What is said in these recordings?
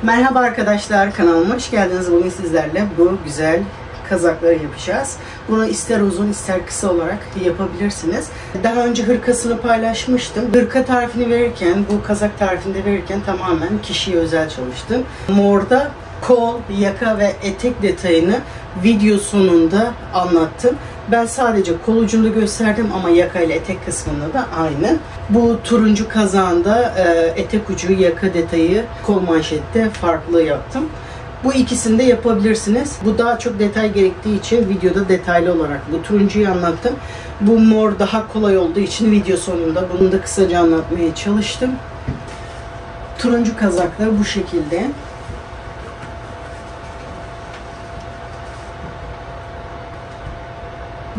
Merhaba arkadaşlar, kanalıma hoş geldiniz. Bugün sizlerle bu güzel kazakları yapacağız. Bunu ister uzun ister kısa olarak yapabilirsiniz. Daha önce hırkasını paylaşmıştım. Hırka tarifini verirken, bu kazak tarifini de verirken tamamen kişiye özel çalıştım. Morda kol, yaka ve etek detayını video sonunda anlattım. Ben sadece kol ucunu gösterdim ama yaka ile etek kısmında da aynı. Bu turuncu kazağında etek ucu, yaka detayı, kol manşette farklı yaptım. Bu ikisini de yapabilirsiniz. Bu daha çok detay gerektiği için videoda detaylı olarak bu turuncuyu anlattım. Bu mor daha kolay olduğu için video sonunda bunu da kısaca anlatmaya çalıştım. Turuncu kazaklar bu şekilde.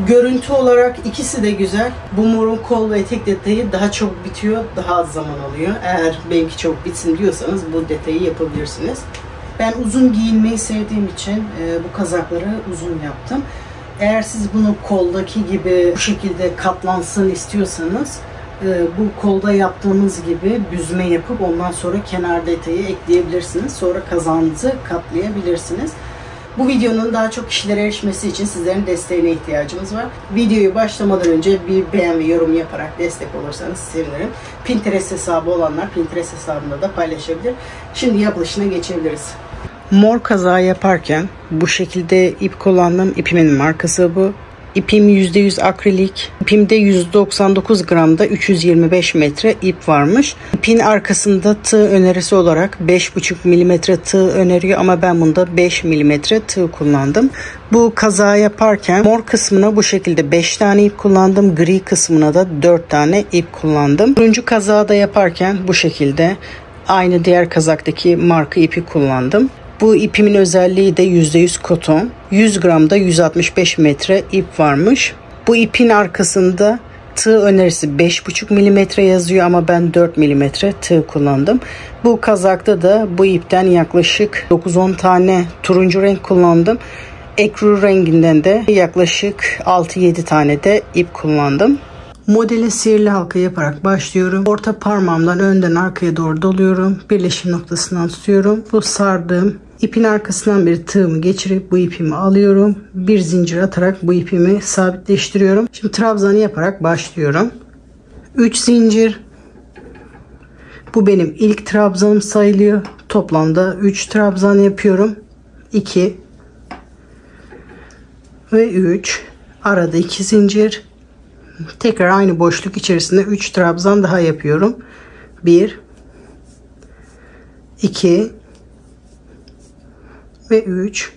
Görüntü olarak ikisi de güzel. Bu morun kol ve etek detayı daha çok bitiyor, daha az zaman alıyor. Eğer benimki çok bitsin diyorsanız bu detayı yapabilirsiniz. Ben uzun giyinmeyi sevdiğim için bu kazakları uzun yaptım. Eğer siz bunu koldaki gibi bu şekilde katlansın istiyorsanız bu kolda yaptığımız gibi büzme yapıp ondan sonra kenar detayı ekleyebilirsiniz. Sonra kazağınızı katlayabilirsiniz. Bu videonun daha çok kişilere erişmesi için sizlerin desteğine ihtiyacımız var. Videoyu başlamadan önce bir beğen ve yorum yaparak destek olursanız sevinirim. Pinterest hesabı olanlar Pinterest hesabında da paylaşabilir. Şimdi yapılışına geçebiliriz. Mor kazağı yaparken bu şekilde ip kullandım. İpimin markası bu. İpim %100 akrilik. İpimde 199 gramda 325 metre ip varmış. İpin arkasında tığ önerisi olarak 5,5 mm tığ öneriyor ama ben bunda 5 mm tığ kullandım. Bu kazağı yaparken mor kısmına bu şekilde 5 tane ip kullandım. Gri kısmına da 4 tane ip kullandım. Turuncu kazağı da yaparken bu şekilde aynı diğer kazaktaki marka ipi kullandım. Bu ipimin özelliği de %100 koton. 100 gramda 165 metre ip varmış. Bu ipin arkasında tığ önerisi 5,5 mm yazıyor ama ben 4 mm tığ kullandım. Bu kazakta da bu ipten yaklaşık 9-10 tane turuncu renk kullandım. Ekru renginden de yaklaşık 6-7 tane de ip kullandım. Modele sihirli halka yaparak başlıyorum. Orta parmağımdan önden arkaya doğru doluyorum. Birleşim noktasından tutuyorum. Bu sardığım ipin arkasından bir tığımı geçirip bu ipimi alıyorum. Bir zincir atarak bu ipimi sabitleştiriyorum. Şimdi trabzanı yaparak başlıyorum. 3 zincir. Bu benim ilk trabzanım sayılıyor. Toplamda 3 trabzan yapıyorum. 2 ve 3. Arada 2 zincir. Tekrar aynı boşluk içerisinde 3 trabzan daha yapıyorum. 1 2 ve 3.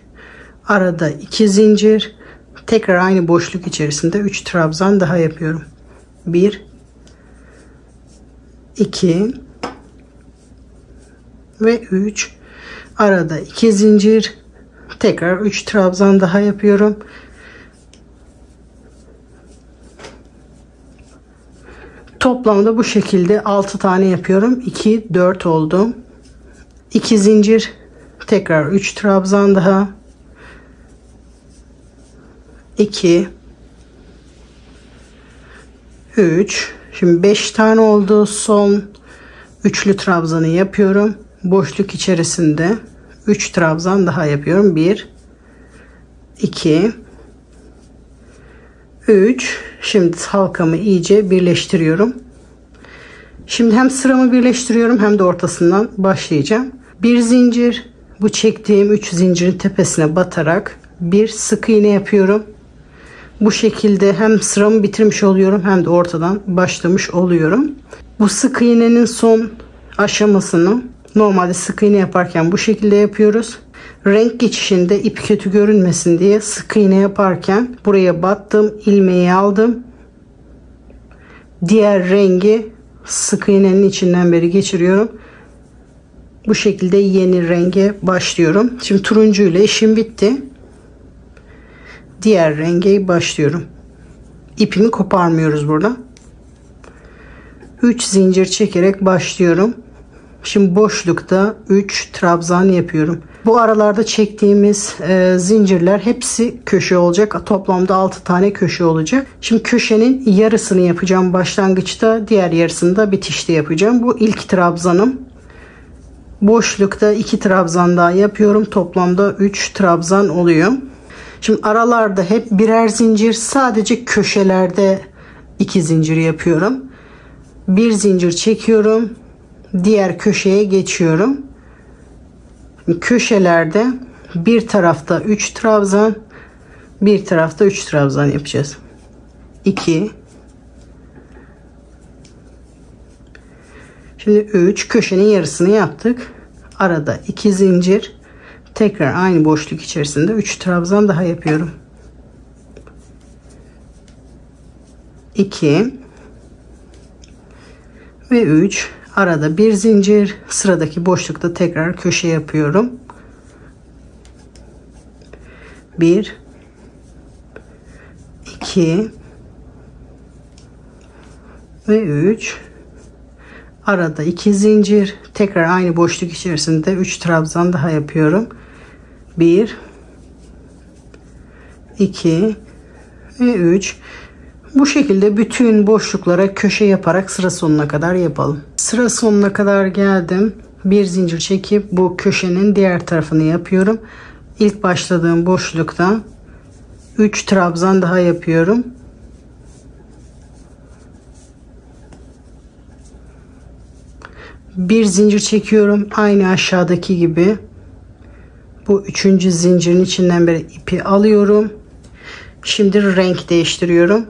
Arada 2 zincir. Tekrar aynı boşluk içerisinde 3 trabzan daha yapıyorum. 1 2 ve 3. Arada 2 zincir. Tekrar 3 trabzan daha yapıyorum. Toplamda bu şekilde 6 tane yapıyorum. 2 4 oldu. 2 zincir, tekrar 3 trabzan daha. 2 3. Şimdi 5 tane oldu. Son üçlü trabzanı yapıyorum. Boşluk içerisinde 3 trabzan daha yapıyorum. 1 2 3. Şimdi halkamı iyice birleştiriyorum. Şimdi hem sıramı birleştiriyorum hem de ortasından başlayacağım. Bir zincir, bu çektiğim 3 zincirin tepesine batarak bir sık iğne yapıyorum. Bu şekilde hem sıramı bitirmiş oluyorum hem de ortadan başlamış oluyorum. Bu sık iğnenin son aşamasını normalde sık iğne yaparken bu şekilde yapıyoruz. Renk geçişinde ip kötü görünmesin diye sık iğne yaparken buraya battım, ilmeği aldım. Diğer rengi sık iğnenin içinden beri geçiriyorum. Bu şekilde yeni renge başlıyorum. Şimdi turuncu ile işim bitti. Diğer renge başlıyorum. İpimi koparmıyoruz burada. 3 zincir çekerek başlıyorum. Şimdi boşlukta 3 trabzan yapıyorum. Bu aralarda çektiğimiz zincirler hepsi köşe olacak. Toplamda 6 tane köşe olacak. Şimdi köşenin yarısını yapacağım başlangıçta. Diğer yarısını da bitişte yapacağım. Bu ilk trabzanım. boşlukta 2 trabzan daha yapıyorum. Toplamda 3 trabzan oluyor. Şimdi aralarda hep birer zincir, sadece köşelerde 2 zincir yapıyorum. Bir zincir çekiyorum, diğer köşeye geçiyorum. Köşelerde bir tarafta 3 trabzan, bir tarafta 3 trabzan yapacağız. 2. Şimdi 3, köşenin yarısını yaptık. Arada 2 zincir, tekrar aynı boşluk içerisinde 3 trabzan daha yapıyorum. 2 ve 3, arada bir zincir, sıradaki boşlukta tekrar köşe yapıyorum. 1 2 ve 3, arada 2 zincir, tekrar aynı boşluk içerisinde 3 trabzan daha yapıyorum. 1 2 ve 3. Bu şekilde bütün boşluklara köşe yaparak sıra sonuna kadar yapalım. Sıra sonuna kadar geldim. Bir zincir çekip bu köşenin diğer tarafını yapıyorum. İlk başladığım boşlukta 3 trabzan daha yapıyorum. Bir zincir çekiyorum. Aynı aşağıdaki gibi. Bu 3. zincirin içinden bir ipi alıyorum. Şimdi renk değiştiriyorum.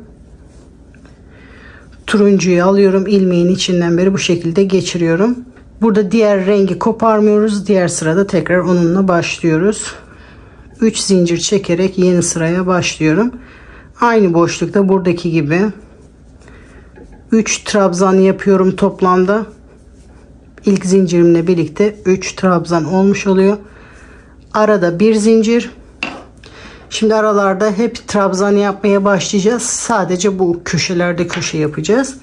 Turuncuyu alıyorum. İlmeğin içinden beri bu şekilde geçiriyorum. Burada diğer rengi koparmıyoruz. Diğer sırada tekrar onunla başlıyoruz. 3 zincir çekerek yeni sıraya başlıyorum. Aynı boşlukta buradaki gibi 3 trabzan yapıyorum toplamda. İlk zincirimle birlikte 3 trabzan olmuş oluyor. Arada bir zincir. Şimdi aralarda hep trabzan yapmaya başlayacağız. Sadece bu köşelerde köşe yapacağız.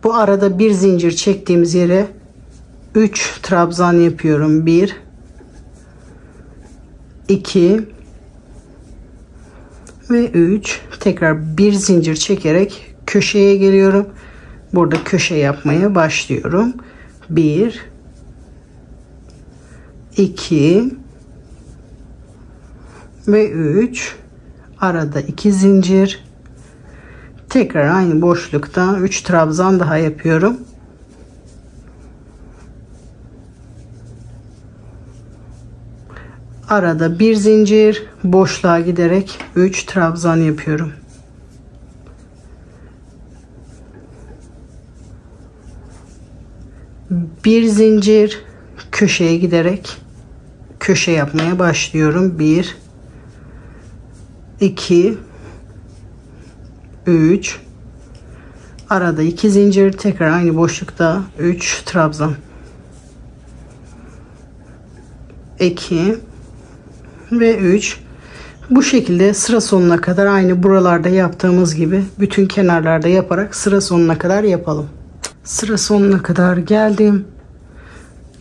Bu arada bir zincir çektiğimiz yere 3 trabzan yapıyorum. 1 2 ve 3. Tekrar bir zincir çekerek köşeye geliyorum. Burada köşe yapmaya başlıyorum. 1 2 ve 3, arada 2 zincir, tekrar aynı boşlukta 3 trabzan daha yapıyorum. Arada bir zincir, boşluğa giderek 3 trabzan yapıyorum. Bir zincir, köşeye giderek köşe yapmaya başlıyorum. 1 2 3, arada 2 zincir, tekrar aynı boşlukta 3 trabzan. 2 ve 3. Bu şekilde sıra sonuna kadar aynı buralarda yaptığımız gibi bütün kenarlarda yaparak sıra sonuna kadar yapalım. Sıra sonuna kadar geldim.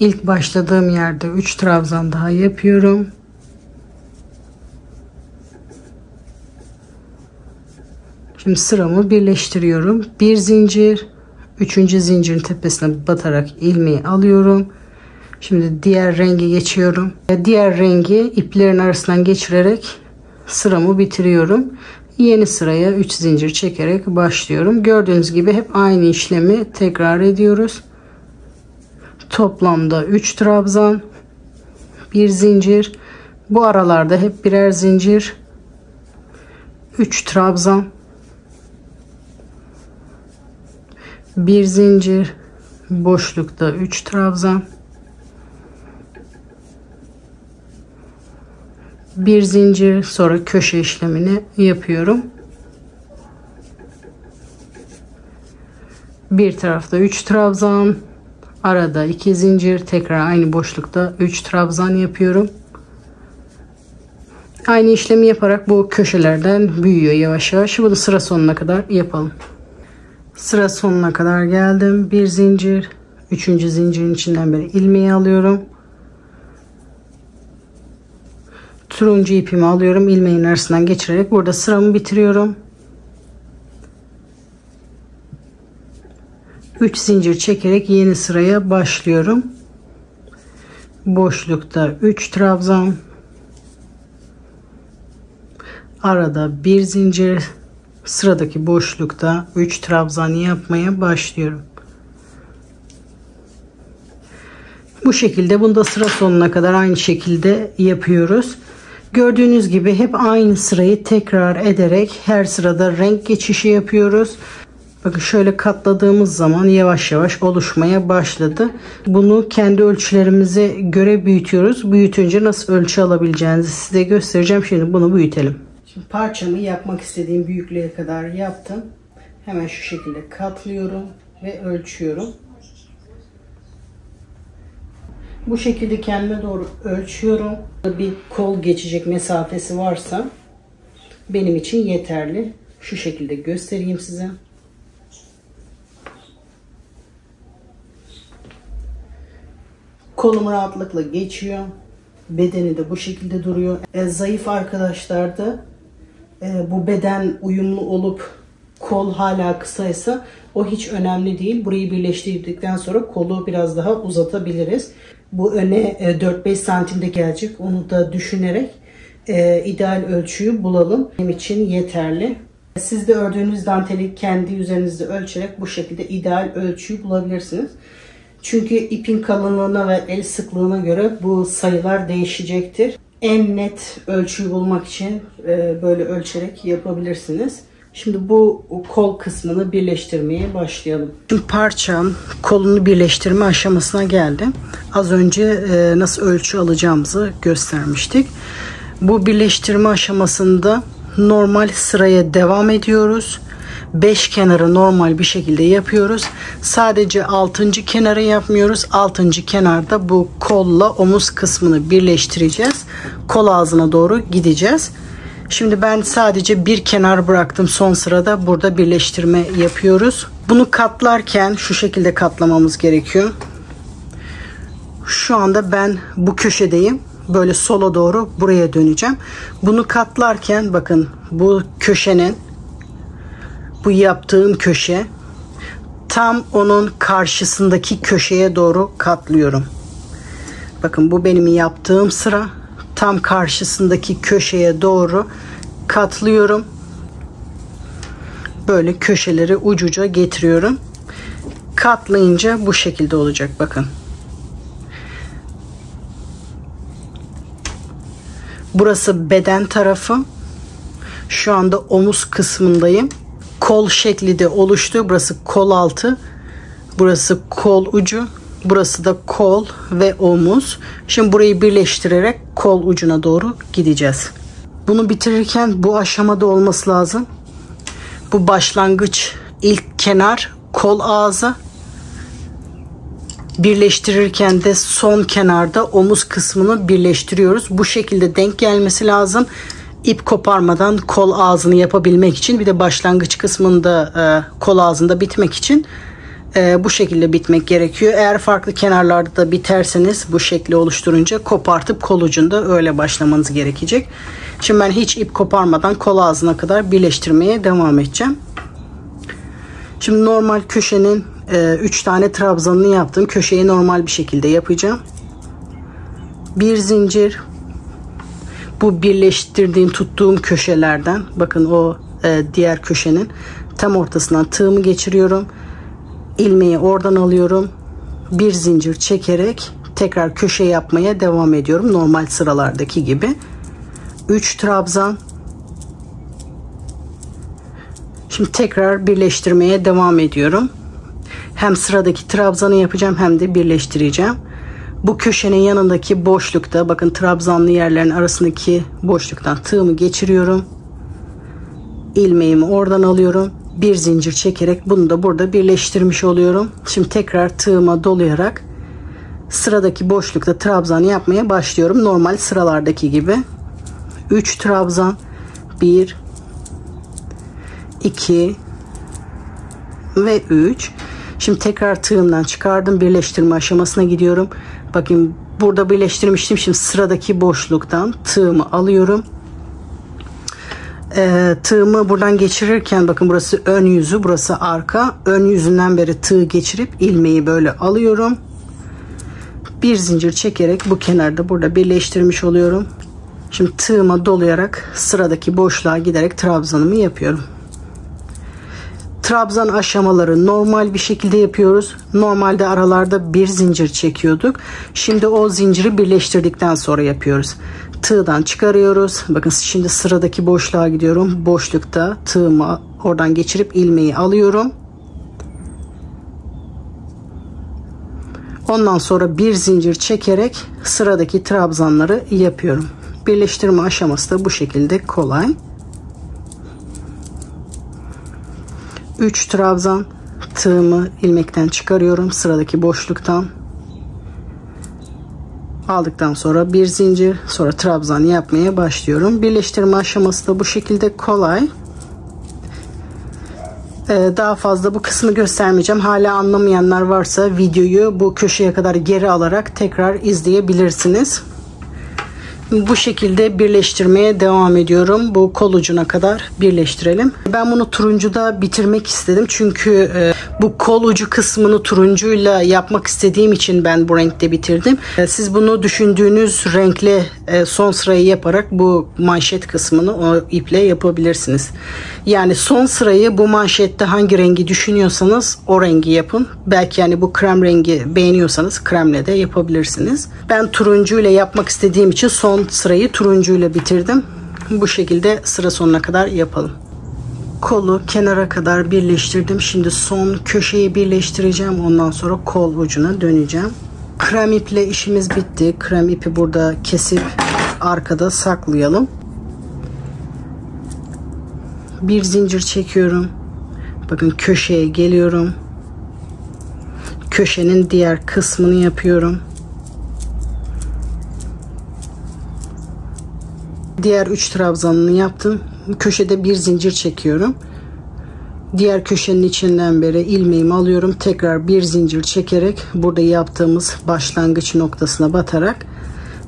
İlk başladığım yerde 3 trabzan daha yapıyorum. Şimdi sıramı birleştiriyorum. Bir zincir, 3. zincirin tepesine batarak ilmeği alıyorum. Şimdi diğer rengi geçiyorum. Diğer rengi iplerin arasından geçirerek sıramı bitiriyorum. Yeni sıraya 3 zincir çekerek başlıyorum. Gördüğünüz gibi hep aynı işlemi tekrar ediyoruz. Toplamda 3 trabzan, bir zincir. Bu aralarda hep birer zincir, 3 trabzan, bir zincir, boşlukta 3 trabzan, bir zincir, sonra köşe işlemini yapıyorum. Bir tarafta 3 trabzan, arada 2 zincir, tekrar aynı boşlukta 3 trabzan yapıyorum. Aynı işlemi yaparak bu köşelerden büyüyor yavaş yavaş. Bunu sıra sonuna kadar yapalım. Sıra sonuna kadar geldim. Bir zincir, 3. zincirin içinden bir ilmeği alıyorum. Turuncu ipimi alıyorum. İlmeğin arasından geçirerek burada sıramı bitiriyorum. 3 zincir çekerek yeni sıraya başlıyorum. boşlukta 3 trabzan, arada bir zincir, sıradaki boşlukta 3 trabzan yapmaya başlıyorum. Bu şekilde bunu da sıra sonuna kadar aynı şekilde yapıyoruz. Gördüğünüz gibi hep aynı sırayı tekrar ederek her sırada renk geçişi yapıyoruz. Bakın şöyle katladığımız zaman yavaş yavaş oluşmaya başladı. Bunu kendi ölçülerimize göre büyütüyoruz. Büyütünce nasıl ölçü alabileceğinizi size göstereceğim. Şimdi bunu büyütelim. Şimdi parçamı yapmak istediğim büyüklüğe kadar yaptım. Hemen şu şekilde katlıyorum ve ölçüyorum. Bu şekilde kendime doğru ölçüyorum. Bir kol geçecek mesafesi varsa benim için yeterli. Şu şekilde göstereyim size. Kolum rahatlıkla geçiyor. Bedeni de bu şekilde duruyor. Zayıf arkadaşlarda bu beden uyumlu olup kol hala kısaysa o hiç önemli değil. Burayı birleştirdikten sonra kolu biraz daha uzatabiliriz. Bu öne 4-5 santimde gelecek. Onu da düşünerek ideal ölçüyü bulalım. Benim için yeterli. Siz de ördüğünüz danteli kendi üzerinizde ölçerek bu şekilde ideal ölçüyü bulabilirsiniz. Çünkü ipin kalınlığına ve el sıklığına göre bu sayılar değişecektir. En net ölçüyü bulmak için böyle ölçerek yapabilirsiniz. Şimdi bu kol kısmını birleştirmeye başlayalım. Şimdi parçam kolunu birleştirme aşamasına geldim. Az önce nasıl ölçü alacağımızı göstermiştik. Bu birleştirme aşamasında normal sıraya devam ediyoruz. 5 kenarı normal bir şekilde yapıyoruz. Sadece 6. kenarı yapmıyoruz. 6. kenarda bu kolla omuz kısmını birleştireceğiz. Kol ağzına doğru gideceğiz. Şimdi ben sadece bir kenar bıraktım. Son sırada burada birleştirme yapıyoruz. Bunu katlarken şu şekilde katlamamız gerekiyor. Şu anda ben bu köşedeyim. Böyle sola doğru buraya döneceğim. Bunu katlarken bakın bu köşenin, bu yaptığım köşe tam onun karşısındaki köşeye doğru katlıyorum. Bakın bu benim yaptığım sıra. Tam karşısındaki köşeye doğru katlıyorum. Böyle köşeleri ucuca getiriyorum. Katlayınca bu şekilde olacak bakın. Burası beden tarafı. Şu anda omuz kısmındayım. Kol şekli de oluştu. Burası kol altı. Burası kol ucu. Burası da kol ve omuz. Şimdi burayı birleştirerek kol ucuna doğru gideceğiz. Bunu bitirirken bu aşamada olması lazım. Bu başlangıç ilk kenar kol ağzı. Birleştirirken de son kenarda omuz kısmını birleştiriyoruz. Bu şekilde denk gelmesi lazım. İp koparmadan kol ağzını yapabilmek için, bir de başlangıç kısmında kol ağzında bitmek için bu şekilde bitmek gerekiyor. Eğer farklı kenarlarda da biterseniz bu şekli oluşturunca kopartıp kol ucunda öyle başlamanız gerekecek. Şimdi ben hiç ip koparmadan kol ağzına kadar birleştirmeye devam edeceğim. Şimdi normal köşenin 3 tane trabzanını yaptım. Köşeyi normal bir şekilde yapacağım. Bir zincir. Bu birleştirdiğim, tuttuğum köşelerden, bakın o diğer köşenin tam ortasından tığımı geçiriyorum. İlmeği oradan alıyorum. Bir zincir çekerek tekrar köşe yapmaya devam ediyorum. Normal sıralardaki gibi. 3 trabzan. Şimdi tekrar birleştirmeye devam ediyorum. Hem sıradaki trabzanı yapacağım hem de birleştireceğim. Bu köşenin yanındaki boşlukta, bakın trabzanlı yerlerin arasındaki boşluktan tığımı geçiriyorum. İlmeğimi oradan alıyorum. Bir zincir çekerek bunu da burada birleştirmiş oluyorum. Şimdi tekrar tığıma dolayarak sıradaki boşlukta trabzan yapmaya başlıyorum. Normal sıralardaki gibi. 3 trabzan. 1 2 ve 3. Şimdi tekrar tığımdan çıkardım. Birleştirme aşamasına gidiyorum. Bakın burada birleştirmiştim. Şimdi sıradaki boşluktan tığımı alıyorum. Tığımı buradan geçirirken bakın burası ön yüzü, burası arka. Ön yüzünden beri tığ geçirip ilmeği böyle alıyorum. Bir zincir çekerek bu kenarda burada birleştirmiş oluyorum. Şimdi tığıma dolayarak sıradaki boşluğa giderek trabzanımı yapıyorum. Trabzan aşamaları normal bir şekilde yapıyoruz. Normalde aralarda bir zincir çekiyorduk. Şimdi o zinciri birleştirdikten sonra yapıyoruz. Tığdan çıkarıyoruz. Bakın şimdi sıradaki boşluğa gidiyorum. Boşlukta tığımı oradan geçirip ilmeği alıyorum. Ondan sonra bir zincir çekerek sıradaki trabzanları yapıyorum. Birleştirme aşaması da bu şekilde kolay. 3 trabzan, tığımı ilmekten çıkarıyorum sıradaki boşluktan. Aldıktan sonra bir zincir, sonra trabzan yapmaya başlıyorum. Birleştirme aşaması da bu şekilde kolay. Daha fazla bu kısmı göstermeyeceğim. Hala anlamayanlar varsa videoyu bu köşeye kadar geri alarak tekrar izleyebilirsiniz. Bu şekilde birleştirmeye devam ediyorum. Bu kol ucuna kadar birleştirelim. Ben bunu turuncuda bitirmek istedim. Çünkü bu kol ucu kısmını turuncuyla yapmak istediğim için ben bu renkte bitirdim. Siz bunu düşündüğünüz renkle son sırayı yaparak bu manşet kısmını o iple yapabilirsiniz. Yani son sırayı bu manşette hangi rengi düşünüyorsanız o rengi yapın. Belki yani bu krem rengi beğeniyorsanız kremle de yapabilirsiniz. Ben turuncuyla yapmak istediğim için son sırayı turuncuyla bitirdim. Bu şekilde sıra sonuna kadar yapalım. Kolu kenara kadar birleştirdim. Şimdi son köşeyi birleştireceğim. Ondan sonra kol ucuna döneceğim. Krem iple işimiz bitti. Krem ipi burada kesip arkada saklayalım. Bir zincir çekiyorum. Bakın köşeye geliyorum. Köşenin diğer kısmını yapıyorum. Diğer 3 trabzanını yaptım. Köşede bir zincir çekiyorum. Diğer köşenin içinden beri ilmeğimi alıyorum. Tekrar bir zincir çekerek burada yaptığımız başlangıç noktasına batarak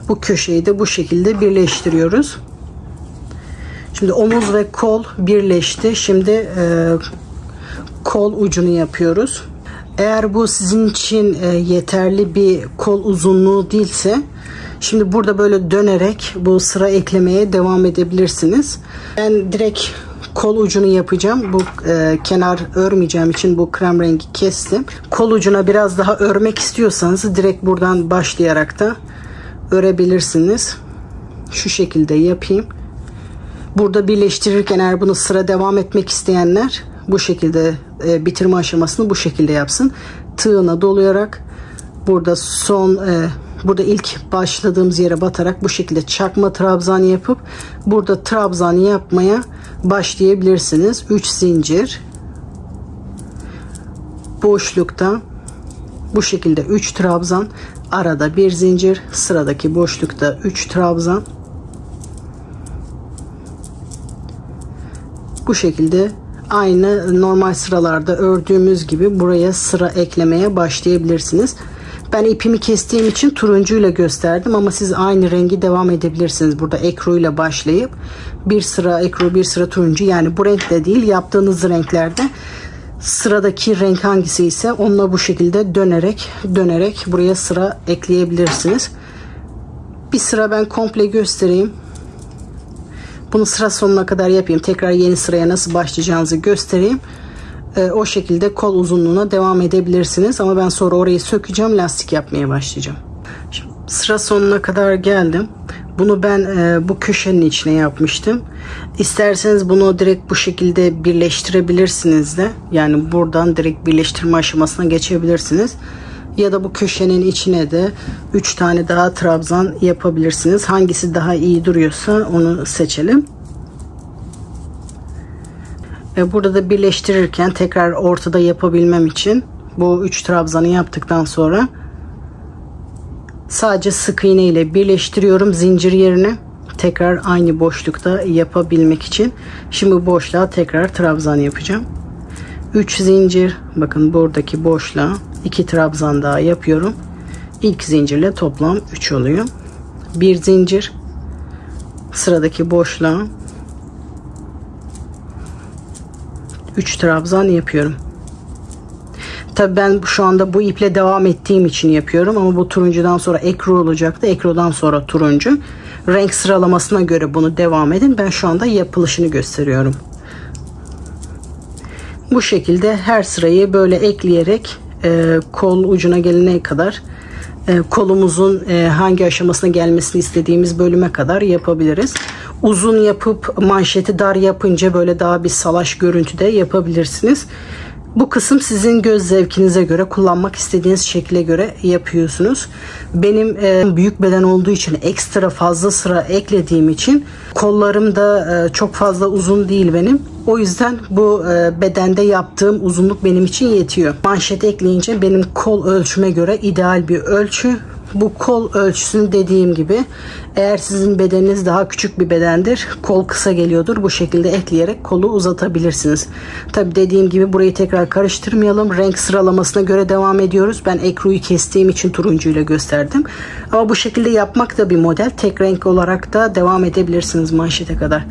bu köşeyi de bu şekilde birleştiriyoruz. Şimdi omuz ve kol birleşti. Şimdi kol ucunu yapıyoruz. Eğer bu sizin için yeterli bir kol uzunluğu değilse şimdi burada böyle dönerek bu sıra eklemeye devam edebilirsiniz. Ben direkt kol ucunu yapacağım. Bu kenar örmeyeceğim için bu krem rengi kestim. Kol ucuna biraz daha örmek istiyorsanız direkt buradan başlayarak da örebilirsiniz. Şu şekilde yapayım. Burada birleştirirken eğer bunu sıra devam etmek isteyenler bu şekilde bitirme aşamasını bu şekilde yapsın. Tığına dolayarak burada burada ilk başladığımız yere batarak bu şekilde çakma trabzan yapıp burada trabzan yapmaya başlayabilirsiniz. 3 zincir boşlukta bu şekilde 3 trabzan, arada bir zincir, sıradaki boşlukta 3 trabzan. Bu şekilde aynı normal sıralarda ördüğümüz gibi buraya sıra eklemeye başlayabilirsiniz. Ben ipimi kestiğim için turuncuyla gösterdim ama siz aynı rengi devam edebilirsiniz. Burada ekruyla başlayıp bir sıra ekru, bir sıra turuncu, yani bu renkle değil yaptığınız renklerde sıradaki renk hangisi ise onunla bu şekilde dönerek buraya sıra ekleyebilirsiniz. Bir sıra ben komple göstereyim. Bunu sıra sonuna kadar yapayım. Tekrar yeni sıraya nasıl başlayacağınızı göstereyim. O şekilde kol uzunluğuna devam edebilirsiniz. Ama ben sonra orayı sökeceğim. Lastik yapmaya başlayacağım. Şimdi sıra sonuna kadar geldim. Bunu ben bu köşenin içine yapmıştım. İsterseniz bunu direkt bu şekilde birleştirebilirsiniz de. Yani buradan direkt birleştirme aşamasına geçebilirsiniz. Ya da bu köşenin içine de 3 tane daha trabzan yapabilirsiniz. Hangisi daha iyi duruyorsa onu seçelim. Burada da birleştirirken tekrar ortada yapabilmem için bu 3 trabzanı yaptıktan sonra sadece sık iğne ile birleştiriyorum zincir yerine. Tekrar aynı boşlukta yapabilmek için. Şimdi bu boşluğa tekrar trabzan yapacağım. 3 zincir, bakın buradaki boşluğa 2 trabzan daha yapıyorum. İlk zincirle toplam 3 oluyor. Bir zincir, sıradaki boşluğa 3 trabzan yapıyorum. Tabii ben şu anda bu iple devam ettiğim için yapıyorum ama bu turuncudan sonra ekru olacaktı. Ekrudan sonra turuncu. Renk sıralamasına göre bunu devam edin. Ben şu anda yapılışını gösteriyorum. Bu şekilde her sırayı böyle ekleyerek kol ucuna gelene kadar, kolumuzun hangi aşamasına gelmesini istediğimiz bölüme kadar yapabiliriz. Uzun yapıp manşeti dar yapınca böyle daha bir salaş görüntüde yapabilirsiniz. Bu kısım sizin göz zevkinize göre, kullanmak istediğiniz şekle göre yapıyorsunuz. Benim büyük beden olduğu için, ekstra fazla sıra eklediğim için kollarım da çok fazla uzun değil benim. O yüzden bu bedende yaptığım uzunluk benim için yetiyor. Manşet ekleyince benim kol ölçüme göre ideal bir ölçü. Bu kol ölçüsünü dediğim gibi, eğer sizin bedeniniz daha küçük bir bedendir, kol kısa geliyordur, bu şekilde ekleyerek kolu uzatabilirsiniz. Tabi dediğim gibi burayı tekrar karıştırmayalım. Renk sıralamasına göre devam ediyoruz. Ben ekruyu kestiğim için turuncuyla gösterdim. Ama bu şekilde yapmak da bir model. Tek renk olarak da devam edebilirsiniz manşete kadar.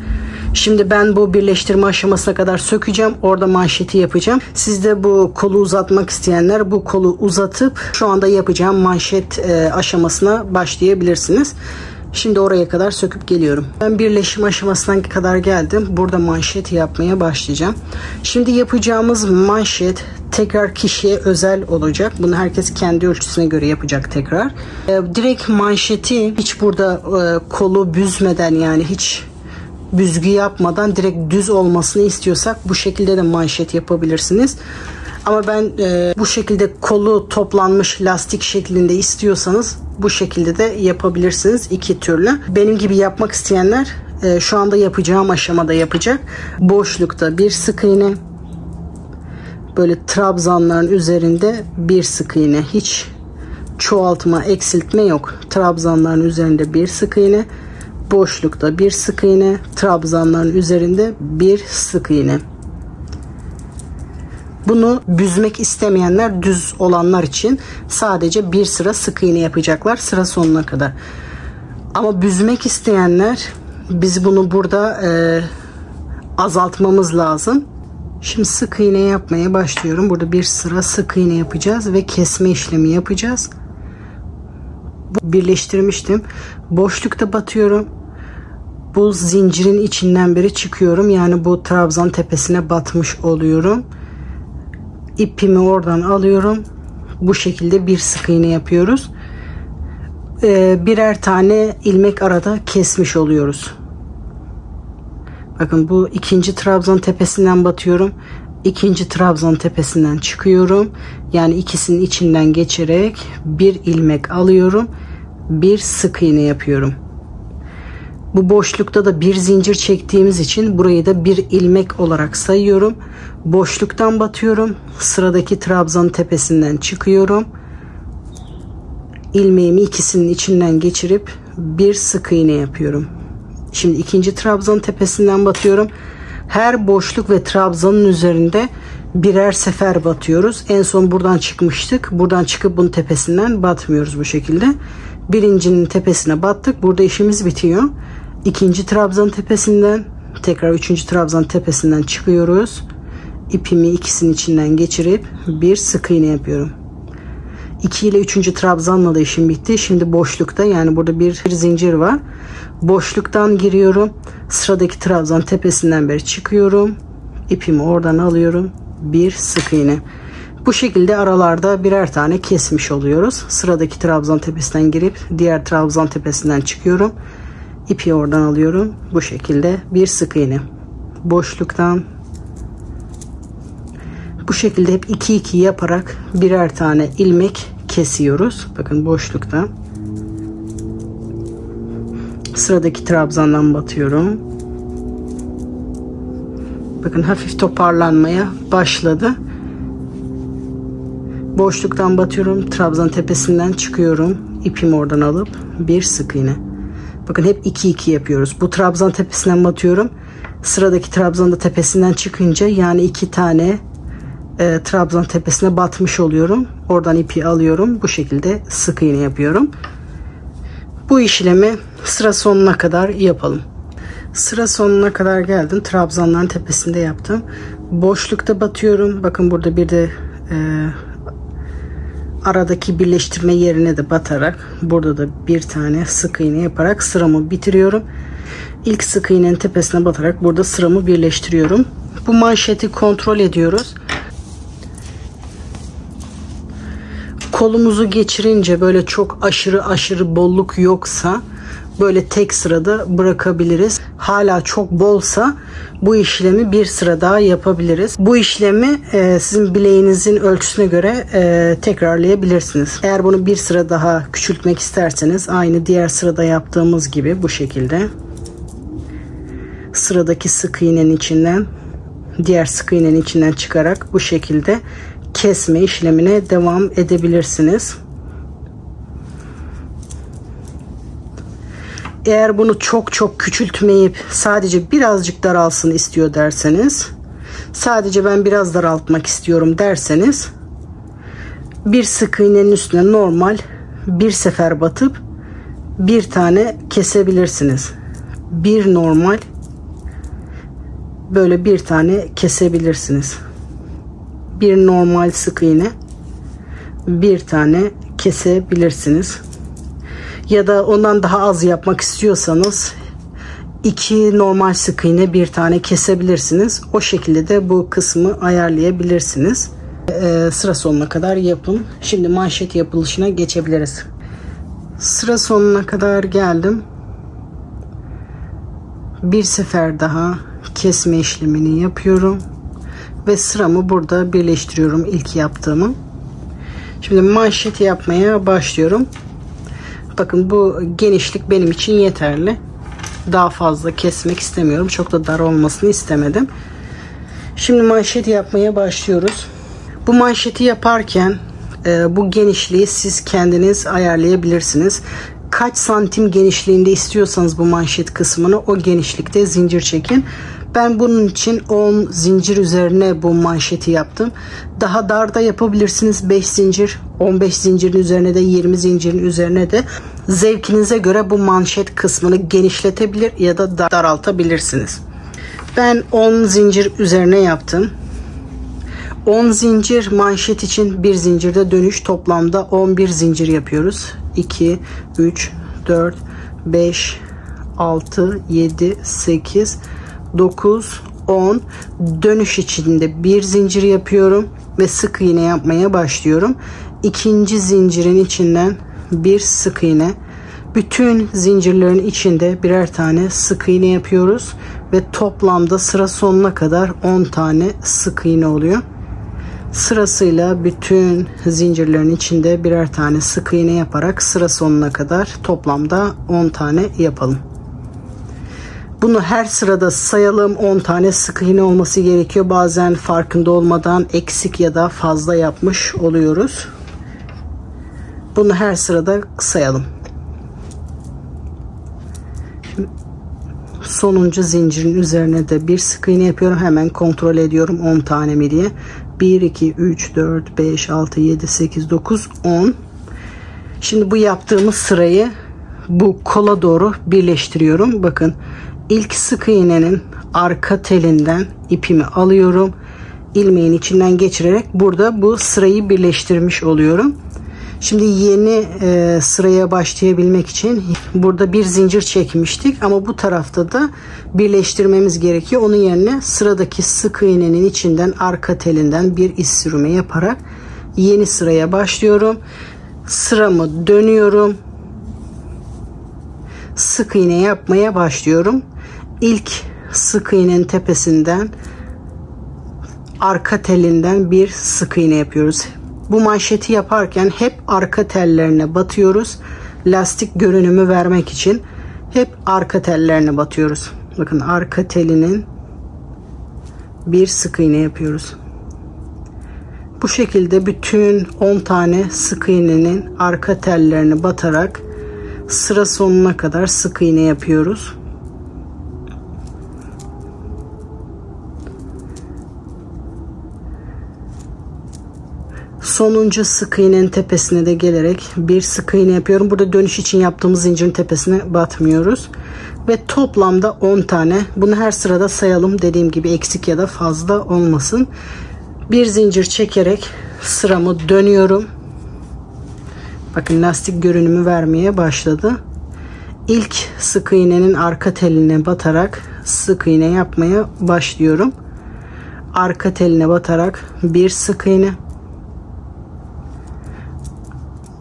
Şimdi ben bu birleştirme aşamasına kadar sökeceğim. Orada manşeti yapacağım. Siz de bu kolu uzatmak isteyenler bu kolu uzatıp şu anda yapacağım manşet aşamasına başlayabilirsiniz. Şimdi oraya kadar söküp geliyorum. Ben birleşim aşamasına kadar geldim. Burada manşet yapmaya başlayacağım. Şimdi yapacağımız manşet tekrar kişiye özel olacak. Bunu herkes kendi ölçüsüne göre yapacak tekrar. Direkt manşeti hiç burada kolu büzmeden, yani hiç büzgü yapmadan direkt düz olmasını istiyorsak bu şekilde de manşet yapabilirsiniz. Ama ben bu şekilde kolu toplanmış lastik şeklinde istiyorsanız bu şekilde de yapabilirsiniz, iki türlü. Benim gibi yapmak isteyenler şu anda yapacağım aşamada yapacak. Boşlukta bir sık iğne, böyle trabzanların üzerinde bir sık iğne, hiç çoğaltma eksiltme yok. Trabzanların üzerinde bir sık iğne, boşlukta bir sık iğne, trabzanların üzerinde bir sık iğne. Bunu büzmek istemeyenler, düz olanlar için sadece bir sıra sık iğne yapacaklar sıra sonuna kadar. Ama büzmek isteyenler, biz bunu burada azaltmamız lazım. Şimdi sık iğne yapmaya başlıyorum. Burada bir sıra sık iğne yapacağız ve kesme işlemi yapacağız. Birleştirmiştim. Boşlukta batıyorum. Bu zincirin içinden beri çıkıyorum. Yani bu trabzan tepesine batmış oluyorum. İpimi oradan alıyorum. Bu şekilde bir sık iğne yapıyoruz. Birer tane ilmek arada kesmiş oluyoruz. Bakın bu ikinci trabzan tepesinden batıyorum. İkinci trabzan tepesinden çıkıyorum. Yani ikisinin içinden geçerek bir ilmek alıyorum. Bir sık iğne yapıyorum. Bu boşlukta da bir zincir çektiğimiz için burayı da bir ilmek olarak sayıyorum. Boşluktan batıyorum. Sıradaki trabzan tepesinden çıkıyorum. İlmeğimi ikisinin içinden geçirip bir sık iğne yapıyorum. Şimdi ikinci trabzan tepesinden batıyorum. Her boşluk ve trabzanın üzerinde birer sefer batıyoruz. En son buradan çıkmıştık. Buradan çıkıp bunun tepesinden batmıyoruz bu şekilde. Birincinin tepesine battık. Burada işimiz bitiyor. İkinci trabzan tepesinden tekrar üçüncü trabzan tepesinden çıkıyoruz. İpimi ikisinin içinden geçirip bir sık iğne yapıyorum. 2 ile 3. trabzanla da işim bitti. Şimdi boşlukta, yani burada bir zincir var. Boşluktan giriyorum. Sıradaki trabzan tepesinden beri çıkıyorum. İpimi oradan alıyorum. Bir sık iğne. Bu şekilde aralarda birer tane kesmiş oluyoruz. Sıradaki trabzan tepesinden girip diğer trabzan tepesinden çıkıyorum. İpi oradan alıyorum. Bu şekilde bir sık iğne. Boşluktan bu şekilde hep 2-2 yaparak birer tane ilmek kesiyoruz. Bakın boşlukta. Sıradaki trabzandan batıyorum. Bakın hafif toparlanmaya başladı. Boşluktan batıyorum. Trabzan tepesinden çıkıyorum. İpimi oradan alıp bir sık iğne. Bakın hep 2-2 yapıyoruz. Bu trabzan tepesinden batıyorum. Sıradaki trabzan da tepesinden çıkınca, yani 2 tane trabzan tepesine batmış oluyorum. Oradan ipi alıyorum. Bu şekilde sık iğne yapıyorum. Bu işlemi sıra sonuna kadar yapalım. Sıra sonuna kadar geldim. Trabzanların tepesinde yaptım. Boşlukta batıyorum. Bakın burada bir de aradaki birleştirme yerine de batarak burada da bir tane sık iğne yaparak sıramı bitiriyorum. İlk sık iğnenin tepesine batarak burada sıramı birleştiriyorum. Bu manşeti kontrol ediyoruz. Kolumuzu geçirince böyle çok aşırı bolluk yoksa böyle tek sırada bırakabiliriz. Hala çok bolsa bu işlemi bir sıra daha yapabiliriz. Bu işlemi sizin bileğinizin ölçüsüne göre tekrarlayabilirsiniz. Eğer bunu bir sıra daha küçültmek isterseniz aynı diğer sırada yaptığımız gibi bu şekilde sıradaki sık iğnenin içinden diğer sık iğnenin içinden çıkarak bu şekilde kesme işlemine devam edebilirsiniz. Eğer bunu çok küçültmeyip sadece birazcık daralsın istiyor derseniz, sadece ben biraz daraltmak istiyorum derseniz bir sık iğnenin üstüne normal bir sefer batıp bir tane kesebilirsiniz. Bir normal böyle bir tane kesebilirsiniz. Bir normal sık iğne bir tane kesebilirsiniz. Ya da ondan daha az yapmak istiyorsanız 2 normal sık iğne bir tane kesebilirsiniz. O şekilde de bu kısmı ayarlayabilirsiniz. Sıra sonuna kadar yapın. Şimdi manşet yapılışına geçebiliriz. Sıra sonuna kadar geldim. Bir sefer daha kesme işlemini yapıyorum ve sıramı burada birleştiriyorum ilk yaptığımı. Şimdi manşet yapmaya başlıyorum. Bakın bu genişlik benim için yeterli. Daha fazla kesmek istemiyorum. Çok da dar olmasını istemedim. Şimdi manşeti yapmaya başlıyoruz. Bu manşeti yaparken bu genişliği siz kendiniz ayarlayabilirsiniz. Kaç santim genişliğinde istiyorsanız bu manşet kısmını o genişlikte zincir çekin. Ben bunun için 10 zincir üzerine bu manşeti yaptım. Daha dar da yapabilirsiniz. 5 zincir, 15 zincirin üzerine de 20 zincirin üzerine de zevkinize göre bu manşet kısmını genişletebilir ya da daraltabilirsiniz. Ben 10 zincir üzerine yaptım. 10 zincir manşet için bir zincirde dönüş, toplamda 11 zincir yapıyoruz. 2, 3, 4, 5, 6, 7, 8, 9, 10 dönüş içinde bir zincir yapıyorum ve sık iğne yapmaya başlıyorum. İkinci zincirin içinden bir sık iğne. Bütün zincirlerin içinde birer tane sık iğne yapıyoruz ve toplamda sıra sonuna kadar 10 tane sık iğne oluyor. Sırasıyla bütün zincirlerin içinde birer tane sık iğne yaparak sıra sonuna kadar toplamda 10 tane yapalım. Bunu her sırada sayalım. 10 tane sık iğne olması gerekiyor. Bazen farkında olmadan eksik ya da fazla yapmış oluyoruz. Bunu her sırada sayalım. Sonuncu zincirin üzerine de bir sık iğne yapıyorum. Hemen kontrol ediyorum 10 tane mi diye. 1, 2, 3, 4, 5, 6, 7, 8, 9, 10. Şimdi bu yaptığımız sırayı bu kola doğru birleştiriyorum. Bakın. İlk sık iğnenin arka telinden ipimi alıyorum. İlmeğin içinden geçirerek burada bu sırayı birleştirmiş oluyorum. Şimdi yeni sıraya başlayabilmek için burada bir zincir çekmiştik ama bu tarafta da birleştirmemiz gerekiyor. Onun yerine sıradaki sık iğnenin içinden arka telinden bir iz sürümü yaparak yeni sıraya başlıyorum. Sıramı dönüyorum. Sık iğne yapmaya başlıyorum. İlk sık iğnenin tepesinden arka telinden bir sık iğne yapıyoruz. Bu manşeti yaparken hep arka tellerine batıyoruz. Lastik görünümü vermek için hep arka tellerine batıyoruz. Bakın arka telinin bir sık iğne yapıyoruz. Bu şekilde bütün 10 tane sık iğnenin arka tellerine batarak sıra sonuna kadar sık iğne yapıyoruz. Sonuncu sık iğnenin tepesine de gelerek bir sık iğne yapıyorum. Burada dönüş için yaptığımız zincirin tepesine batmıyoruz. Ve toplamda 10 tane. Bunu her sırada sayalım. Dediğim gibi eksik ya da fazla olmasın. Bir zincir çekerek sıramı dönüyorum. Bakın lastik görünümü vermeye başladı. İlk sık iğnenin arka teline batarak sık iğne yapmaya başlıyorum. Arka teline batarak bir sık iğne.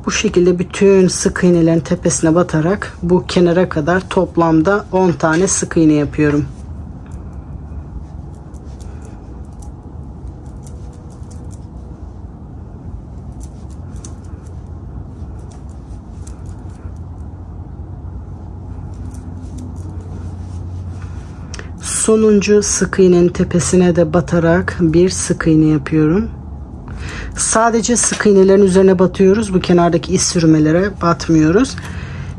Bu şekilde bütün sık iğnelerin tepesine batarak bu kenara kadar toplamda 10 tane sık iğne yapıyorum. Sonuncu sık iğnenin tepesine de batarak bir sık iğne yapıyorum. Sadece sık iğnelerin üzerine batıyoruz. Bu kenardaki iz sürmelere batmıyoruz.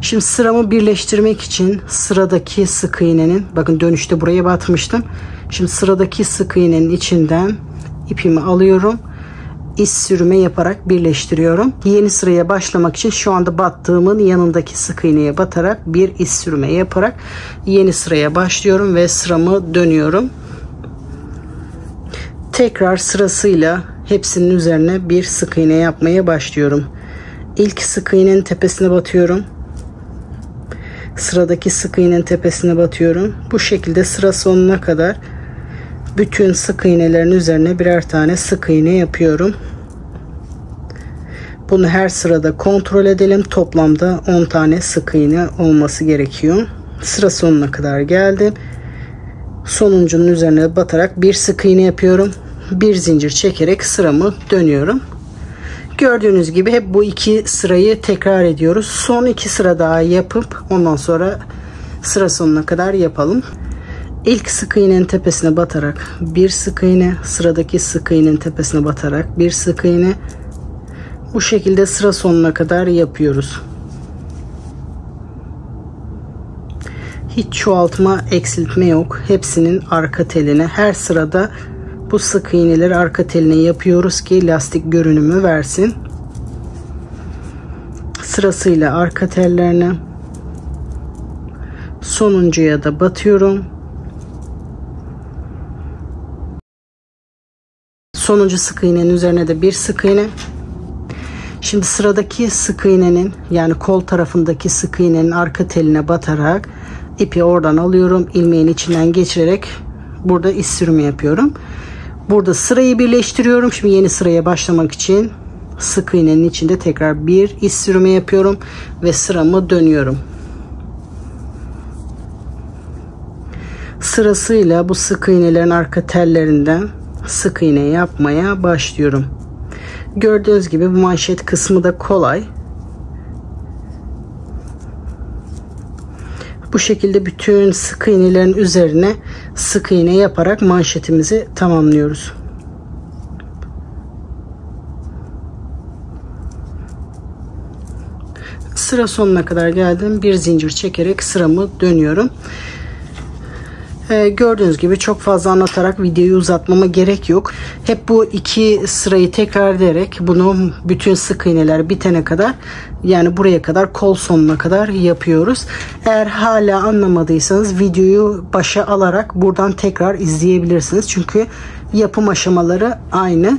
Şimdi sıramı birleştirmek için sıradaki sık iğnenin, bakın dönüşte buraya batmıştım. Şimdi sıradaki sık iğnenin içinden ipimi alıyorum. İz sürme yaparak birleştiriyorum. Yeni sıraya başlamak için şu anda battığımın yanındaki sık iğneye batarak bir iz sürme yaparak yeni sıraya başlıyorum ve sıramı dönüyorum. Tekrar sırasıyla hepsinin üzerine bir sık iğne yapmaya başlıyorum. İlk sık iğnenin tepesine batıyorum. Sıradaki sık iğnenin tepesine batıyorum. Bu şekilde sıra sonuna kadar bütün sık iğnelerin üzerine birer tane sık iğne yapıyorum. Bunu her sırada kontrol edelim. Toplamda 10 tane sık iğne olması gerekiyor. Sıra sonuna kadar geldim. Sonuncunun üzerine batarak bir sık iğne yapıyorum. Bir zincir çekerek sıramı dönüyorum. Gördüğünüz gibi hep bu iki sırayı tekrar ediyoruz. Son iki sıra daha yapıp ondan sonra sıra sonuna kadar yapalım. İlk sık iğnenin tepesine batarak bir sık iğne, sıradaki sık iğnenin tepesine batarak bir sık iğne. Bu şekilde sıra sonuna kadar yapıyoruz. Hiç çoğaltma, eksiltme yok. Hepsinin arka teline, her sırada bu sık iğneleri arka teline yapıyoruz ki lastik görünümü versin. Sırasıyla arka tellerine, sonuncuya da batıyorum. Sonuncu sık iğnenin üzerine de bir sık iğne. Şimdi sıradaki sık iğnenin, yani kol tarafındaki sık iğnenin arka teline batarak ipi oradan alıyorum. İlmeğin içinden geçirerek burada iz sürümü yapıyorum. Burada sırayı birleştiriyorum. Şimdi yeni sıraya başlamak için sık iğnenin içinde tekrar bir iz sürümü yapıyorum ve sıramı dönüyorum. Sırasıyla bu sık iğnelerin arka tellerinden sık iğne yapmaya başlıyorum. Gördüğünüz gibi bu manşet kısmı da kolay. Bu şekilde bütün sık iğnelerin üzerine sık iğne yaparak manşetimizi tamamlıyoruz. Sıra sonuna kadar geldim. Bir zincir çekerek sıramı dönüyorum. Gördüğünüz gibi çok fazla anlatarak videoyu uzatmama gerek yok. Hep bu iki sırayı tekrar ederek bunu bütün sık iğneler bitene kadar, yani buraya kadar, kol sonuna kadar yapıyoruz. Eğer hala anlamadıysanız videoyu başa alarak buradan tekrar izleyebilirsiniz. Çünkü yapım aşamaları aynı.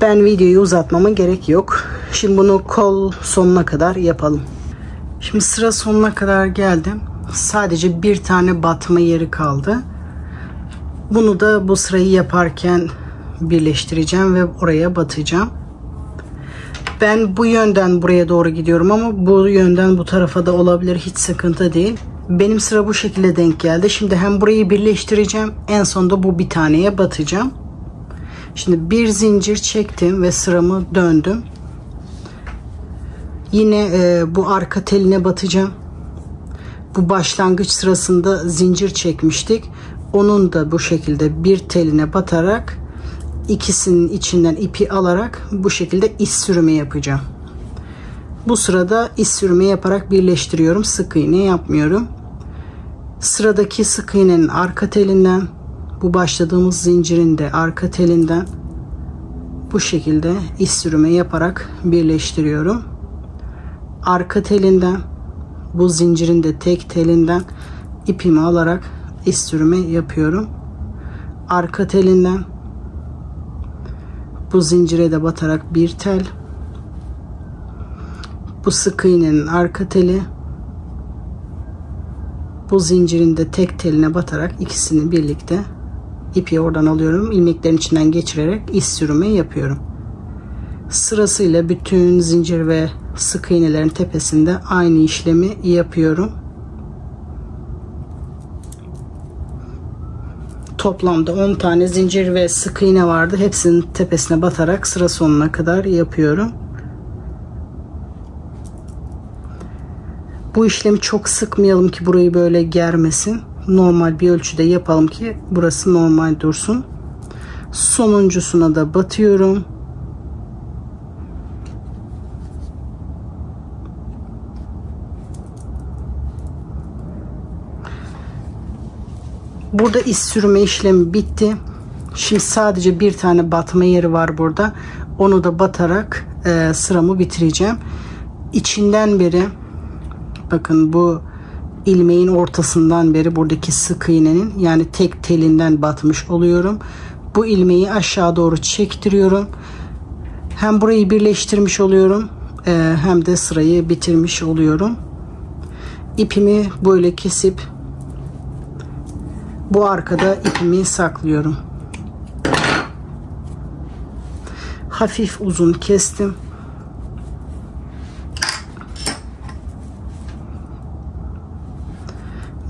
Ben videoyu uzatmama gerek yok. Şimdi bunu kol sonuna kadar yapalım. Şimdi sıra sonuna kadar geldim. Sadece bir tane batma yeri kaldı. Bunu da bu sırayı yaparken birleştireceğim ve oraya batacağım. Ben bu yönden buraya doğru gidiyorum ama bu yönden bu tarafa da olabilir. Hiç sıkıntı değil. Benim sıra bu şekilde denk geldi. Şimdi hem burayı birleştireceğim. En sonunda bu bir taneye batacağım. Şimdi bir zincir çektim ve sıramı döndüm. Yine bu arka teline batacağım. Bu başlangıç sırasında zincir çekmiştik. Onun da bu şekilde bir teline batarak ikisinin içinden ipi alarak bu şekilde iz sürümü yapacağım. Bu sırada iz sürümü yaparak birleştiriyorum. Sık iğne yapmıyorum. Sıradaki sık iğnenin arka telinden, bu başladığımız zincirin de arka telinden bu şekilde iz sürümü yaparak birleştiriyorum. Arka telinden, bu zincirin de tek telinden ipimi alarak iz sürümü yapıyorum. Arka telinden bu zincire de batarak bir tel, Bu sık iğnenin arka teli, bu zincirin de tek teline batarak ikisini birlikte ipi oradan alıyorum. İlmeklerin içinden geçirerek iz sürümü yapıyorum. Sırasıyla bütün zincir ve sık iğnelerin tepesinde aynı işlemi yapıyorum. Toplamda 10 tane zincir ve sık iğne vardı. Hepsinin tepesine batarak sıra sonuna kadar yapıyorum. Bu işlemi çok sıkmayalım ki burayı böyle germesin. Normal bir ölçüde yapalım ki burası normal dursun. Sonuncusuna da batıyorum. Burada iz sürme işlemi bitti. Şimdi sadece bir tane batma yeri var burada. Onu da batarak sıramı bitireceğim. İçinden beri, bakın bu ilmeğin ortasından beri buradaki sık iğnenin, yani tek telinden batmış oluyorum. Bu ilmeği aşağı doğru çektiriyorum. Hem burayı birleştirmiş oluyorum hem de sırayı bitirmiş oluyorum. İpimi böyle kesip bu arkada ipimi saklıyorum. Hafif uzun kestim.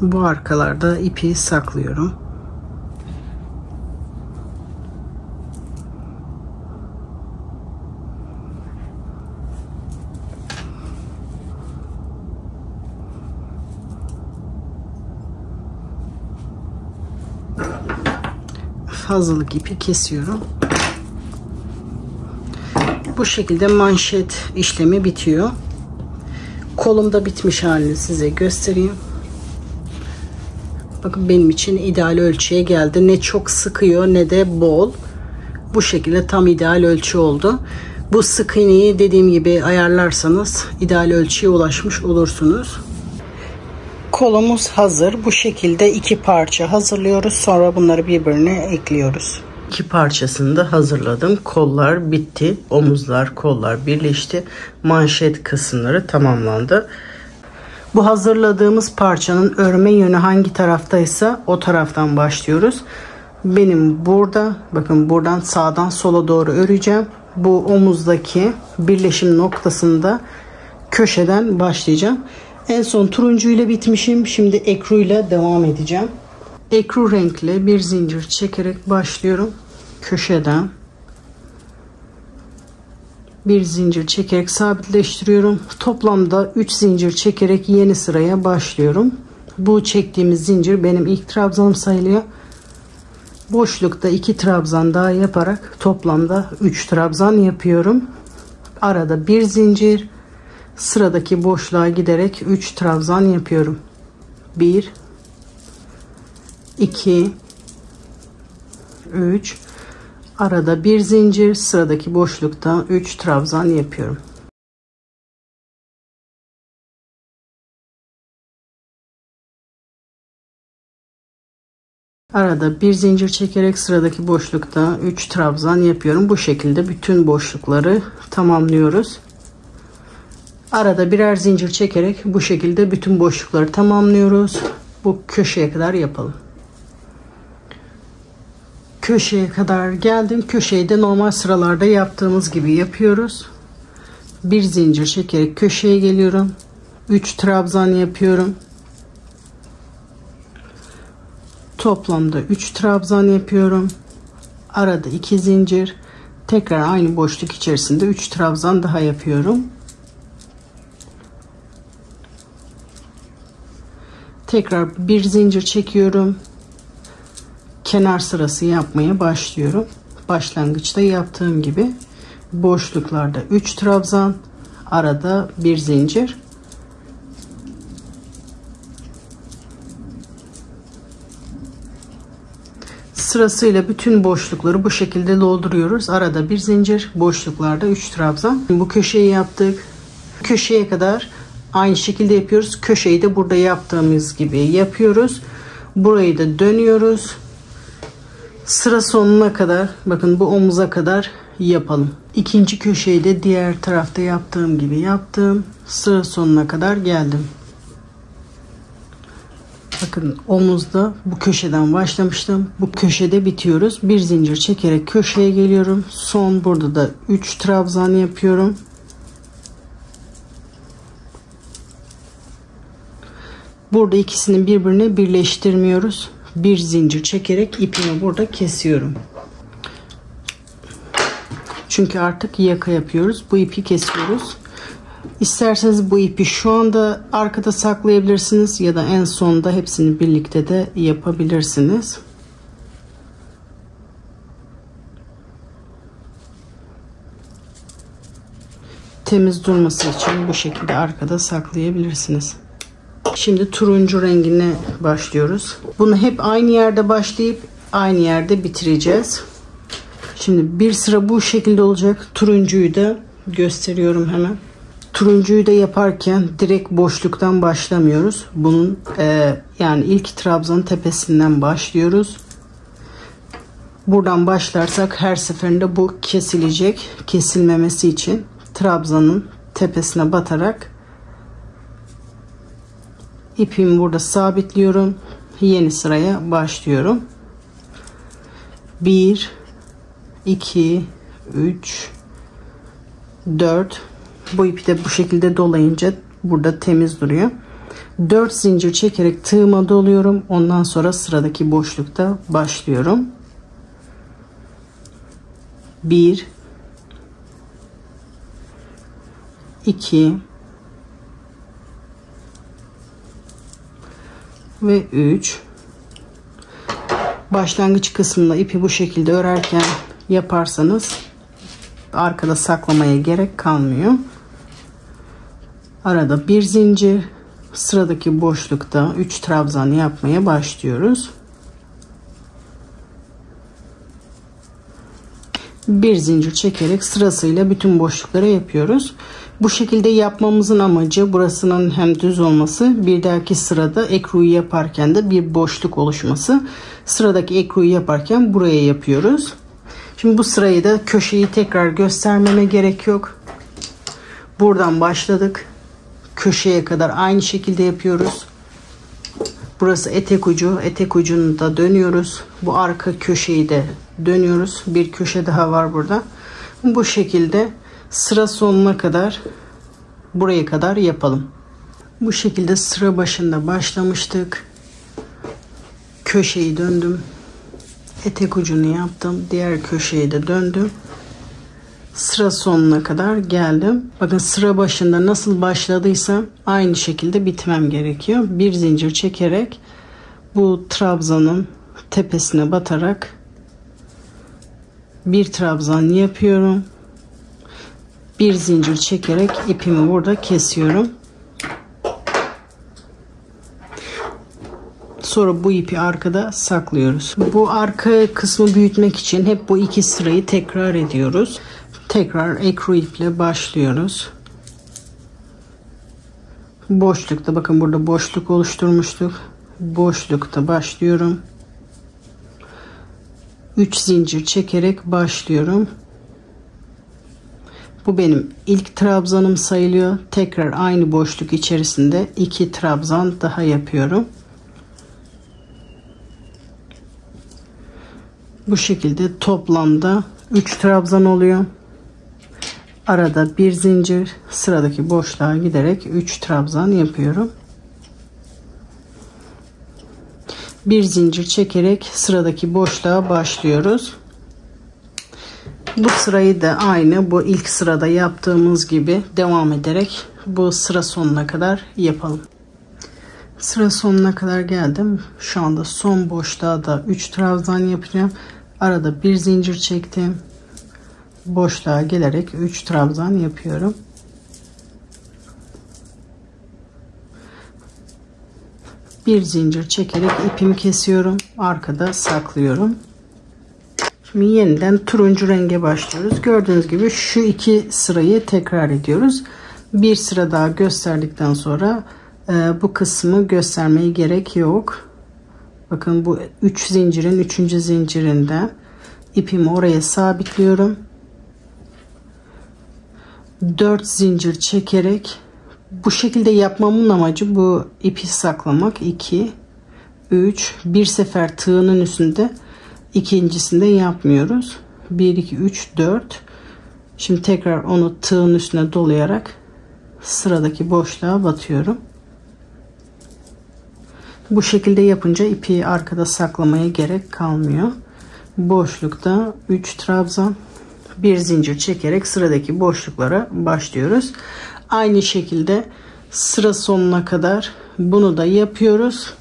Bu arkalarda ipi saklıyorum. Fazlalık ipi kesiyorum. Bu şekilde manşet işlemi bitiyor. Kolumda bitmiş halini size göstereyim. Bakın benim için ideal ölçüye geldi. Ne çok sıkıyor ne de bol. Bu şekilde tam ideal ölçü oldu. Bu sık iğneyi dediğim gibi ayarlarsanız ideal ölçüye ulaşmış olursunuz. Kolumuz hazır. Bu şekilde iki parça hazırlıyoruz. Sonra bunları birbirine ekliyoruz. İki parçasını da hazırladım. Kollar bitti. Omuzlar, kollar birleşti. Manşet kısımları tamamlandı. Bu hazırladığımız parçanın örme yönü hangi taraftaysa o taraftan başlıyoruz. Benim burada, bakın buradan sağdan sola doğru öreceğim. Bu omuzdaki birleşim noktasında köşeden başlayacağım. En son turuncu ile bitmişim. Şimdi ekru ile devam edeceğim. Ekru renkli bir zincir çekerek başlıyorum. Köşeden bir zincir çekerek sabitleştiriyorum. Toplamda 3 zincir çekerek yeni sıraya başlıyorum. Bu çektiğimiz zincir benim ilk trabzanım sayılıyor. Boşlukta 2 trabzan daha yaparak toplamda 3 trabzan yapıyorum. Arada bir zincir, sıradaki boşluğa giderek 3 trabzan yapıyorum. 1 2 3, arada bir zincir, sıradaki boşlukta 3 trabzan yapıyorum. Arada bir zincir çekerek sıradaki boşlukta 3 trabzan yapıyorum. Bu şekilde bütün boşlukları tamamlıyoruz. Arada birer zincir çekerek bu şekilde bütün boşlukları tamamlıyoruz. Bu köşeye kadar yapalım. Köşeye kadar geldim. Köşeyi de normal sıralarda yaptığımız gibi yapıyoruz. Bir zincir çekerek köşeye geliyorum. 3 trabzan yapıyorum. Toplamda 3 trabzan yapıyorum. Arada 2 zincir. Tekrar aynı boşluk içerisinde 3 trabzan daha yapıyorum. Tekrar bir zincir çekiyorum. Kenar sırası yapmaya başlıyorum. Başlangıçta yaptığım gibi boşluklarda 3 trabzan, arada bir zincir. Sırasıyla bütün boşlukları bu şekilde dolduruyoruz. Arada bir zincir, boşluklarda 3 trabzan. Bu köşeyi yaptık. Köşeye kadar aynı şekilde yapıyoruz. Köşeyi de burada yaptığımız gibi yapıyoruz. Burayı da dönüyoruz. Sıra sonuna kadar, bakın bu omuza kadar yapalım. İkinci köşeyi de diğer tarafta yaptığım gibi yaptım. Sıra sonuna kadar geldim. Bakın omuzda bu köşeden başlamıştım. Bu köşede bitiyoruz. Bir zincir çekerek köşeye geliyorum. Son burada da 3 trabzan yapıyorum. Burada ikisini birbirine birleştirmiyoruz. Bir zincir çekerek ipimi burada kesiyorum. Çünkü artık yaka yapıyoruz. Bu ipi kesiyoruz. İsterseniz bu ipi şu anda arkada saklayabilirsiniz ya da en sonda hepsini birlikte de yapabilirsiniz. Temiz durması için bu şekilde arkada saklayabilirsiniz. Şimdi turuncu rengine başlıyoruz. Bunu hep aynı yerde başlayıp aynı yerde bitireceğiz. Şimdi bir sıra bu şekilde olacak. Turuncuyu da gösteriyorum hemen. Turuncuyu da yaparken direkt boşluktan başlamıyoruz. Bunun yani ilk trabzanın tepesinden başlıyoruz. Buradan başlarsak her seferinde bu kesilecek. Kesilmemesi için trabzanın tepesine batarak ipimi burada sabitliyorum. Yeni sıraya başlıyorum. 1 2 3 4. Bu ipi de bu şekilde dolayınca burada temiz duruyor. 4 zincir çekerek tığıma doluyorum. Ondan sonra sıradaki boşlukta başlıyorum. 1 2 ve 3. Başlangıç kısmında ipi bu şekilde örerken yaparsanız arkada saklamaya gerek kalmıyor. Arada bir zincir, sıradaki boşlukta 3 trabzan yapmaya başlıyoruz. Bir zincir çekerek sırasıyla bütün boşluklara yapıyoruz. Bu şekilde yapmamızın amacı burasının hem düz olması, bir dahaki sırada ekruyu yaparken de bir boşluk oluşması. Sıradaki ekruyu yaparken buraya yapıyoruz. Şimdi bu sırayı da köşeyi tekrar göstermeme gerek yok. Buradan başladık. Köşeye kadar aynı şekilde yapıyoruz. Burası etek ucu. Etek ucunu da dönüyoruz. Bu arka köşeyi de dönüyoruz. Bir köşe daha var burada. Bu şekilde sıra sonuna kadar buraya kadar yapalım. Bu şekilde sıra başında başlamıştık. Köşeyi döndüm. Etek ucunu yaptım. Diğer köşeyi de döndüm. Sıra sonuna kadar geldim. Bakın sıra başında nasıl başladıysam aynı şekilde bitmem gerekiyor. Bir zincir çekerek bu trabzanın tepesine batarak bir trabzan yapıyorum. Bir zincir çekerek ipimi burada kesiyorum. Sonra bu ipi arkada saklıyoruz. Bu arka kısmı büyütmek için hep bu iki sırayı tekrar ediyoruz. Tekrar ekru iple başlıyoruz. Boşlukta bakın burada boşluk oluşturmuştuk. Boşlukta başlıyorum. 3 zincir çekerek başlıyorum. Bu benim ilk trabzanım sayılıyor. Tekrar aynı boşluk içerisinde 2 trabzan daha yapıyorum. Bu şekilde toplamda 3 trabzan oluyor. Arada bir zincir, sıradaki boşluğa giderek 3 trabzan yapıyorum. Bir zincir çekerek sıradaki boşluğa başlıyoruz. Bu sırayı da aynı bu ilk sırada yaptığımız gibi devam ederek bu sıra sonuna kadar yapalım. Sıra sonuna kadar geldim. Şu anda son boşluğa da 3 trabzan yapacağım. Arada bir zincir çektim. Boşluğa gelerek 3 trabzan yapıyorum. Bir zincir çekerek ipimi kesiyorum. Arkada saklıyorum. Şimdi yeniden turuncu renge başlıyoruz. Gördüğünüz gibi şu iki sırayı tekrar ediyoruz. Bir sıra daha gösterdikten sonra bu kısmı göstermeye gerek yok. Bakın bu 3 zincirin 3. zincirinden ipimi oraya sabitliyorum. 4 zincir çekerek, bu şekilde yapmamın amacı bu ipi saklamak. 2 3 bir sefer tığının üstünde, ikincisinde yapmıyoruz. 1 2 3 4. Şimdi tekrar onu tığın üstüne dolayarak sıradaki boşluğa batıyorum. Bu şekilde yapınca ipi arkada saklamaya gerek kalmıyor. Boşlukta 3 trabzan, bir zincir çekerek sıradaki boşluklara başlıyoruz. Aynı şekilde sıra sonuna kadar bunu da yapıyoruz.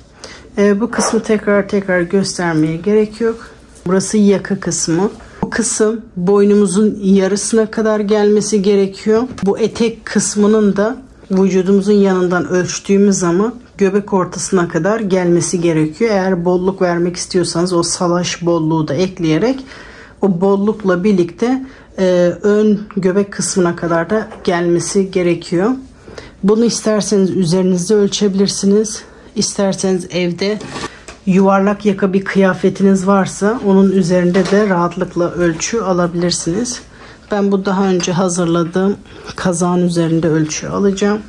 Bu kısmı tekrar göstermeye gerek yok. Burası yaka kısmı. Bu kısım boynumuzun yarısına kadar gelmesi gerekiyor. Bu etek kısmının da vücudumuzun yanından ölçtüğümüz zaman göbek ortasına kadar gelmesi gerekiyor. Eğer bolluk vermek istiyorsanız o salaş bolluğu da ekleyerek o bollukla birlikte ön göbek kısmına kadar da gelmesi gerekiyor. Bunu isterseniz üzerinizde ölçebilirsiniz. İsterseniz evde yuvarlak yaka bir kıyafetiniz varsa onun üzerinde de rahatlıkla ölçü alabilirsiniz. Ben bu daha önce hazırladığım kazağın üzerinde ölçü alacağım.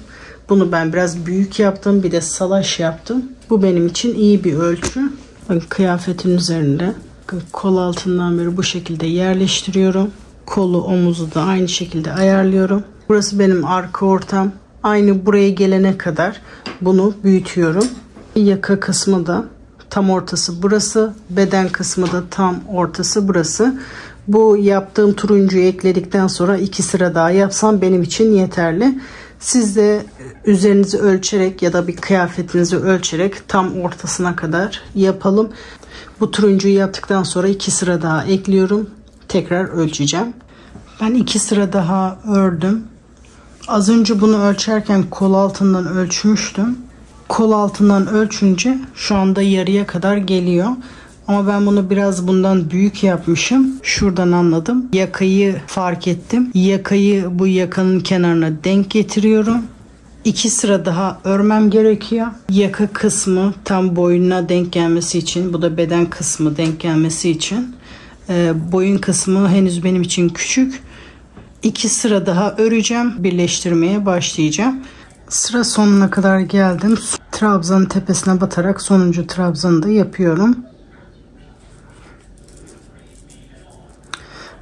Bunu ben biraz büyük yaptım. Bir de salaş yaptım. Bu benim için iyi bir ölçü. Bakın kıyafetin üzerinde kol altından beri bu şekilde yerleştiriyorum. Kolu, omuzu da aynı şekilde ayarlıyorum. Burası benim arka ortam. Aynı buraya gelene kadar bunu büyütüyorum. Yaka kısmı da tam ortası burası. Beden kısmı da tam ortası burası. Bu yaptığım turuncuyu ekledikten sonra 2 sıra daha yapsam benim için yeterli. Siz de üzerinizi ölçerek ya da bir kıyafetinizi ölçerek tam ortasına kadar yapalım. Bu turuncuyu yaptıktan sonra 2 sıra daha ekliyorum. Tekrar ölçeceğim. Ben 2 sıra daha ördüm. Az önce bunu ölçerken kol altından ölçmüştüm. Kol altından ölçünce şu anda yarıya kadar geliyor. Ama ben bunu biraz bundan büyük yapmışım. Şuradan anladım. Yakayı fark ettim. Yakayı bu yakanın kenarına denk getiriyorum. 2 sıra daha örmem gerekiyor. Yaka kısmı tam boynuna denk gelmesi için. Bu da beden kısmı denk gelmesi için. Boyun kısmı henüz benim için küçük. 2 sıra daha öreceğim. Birleştirmeye başlayacağım. Sıra sonuna kadar geldim. Trabzanın tepesine batarak sonuncu trabzanı da yapıyorum.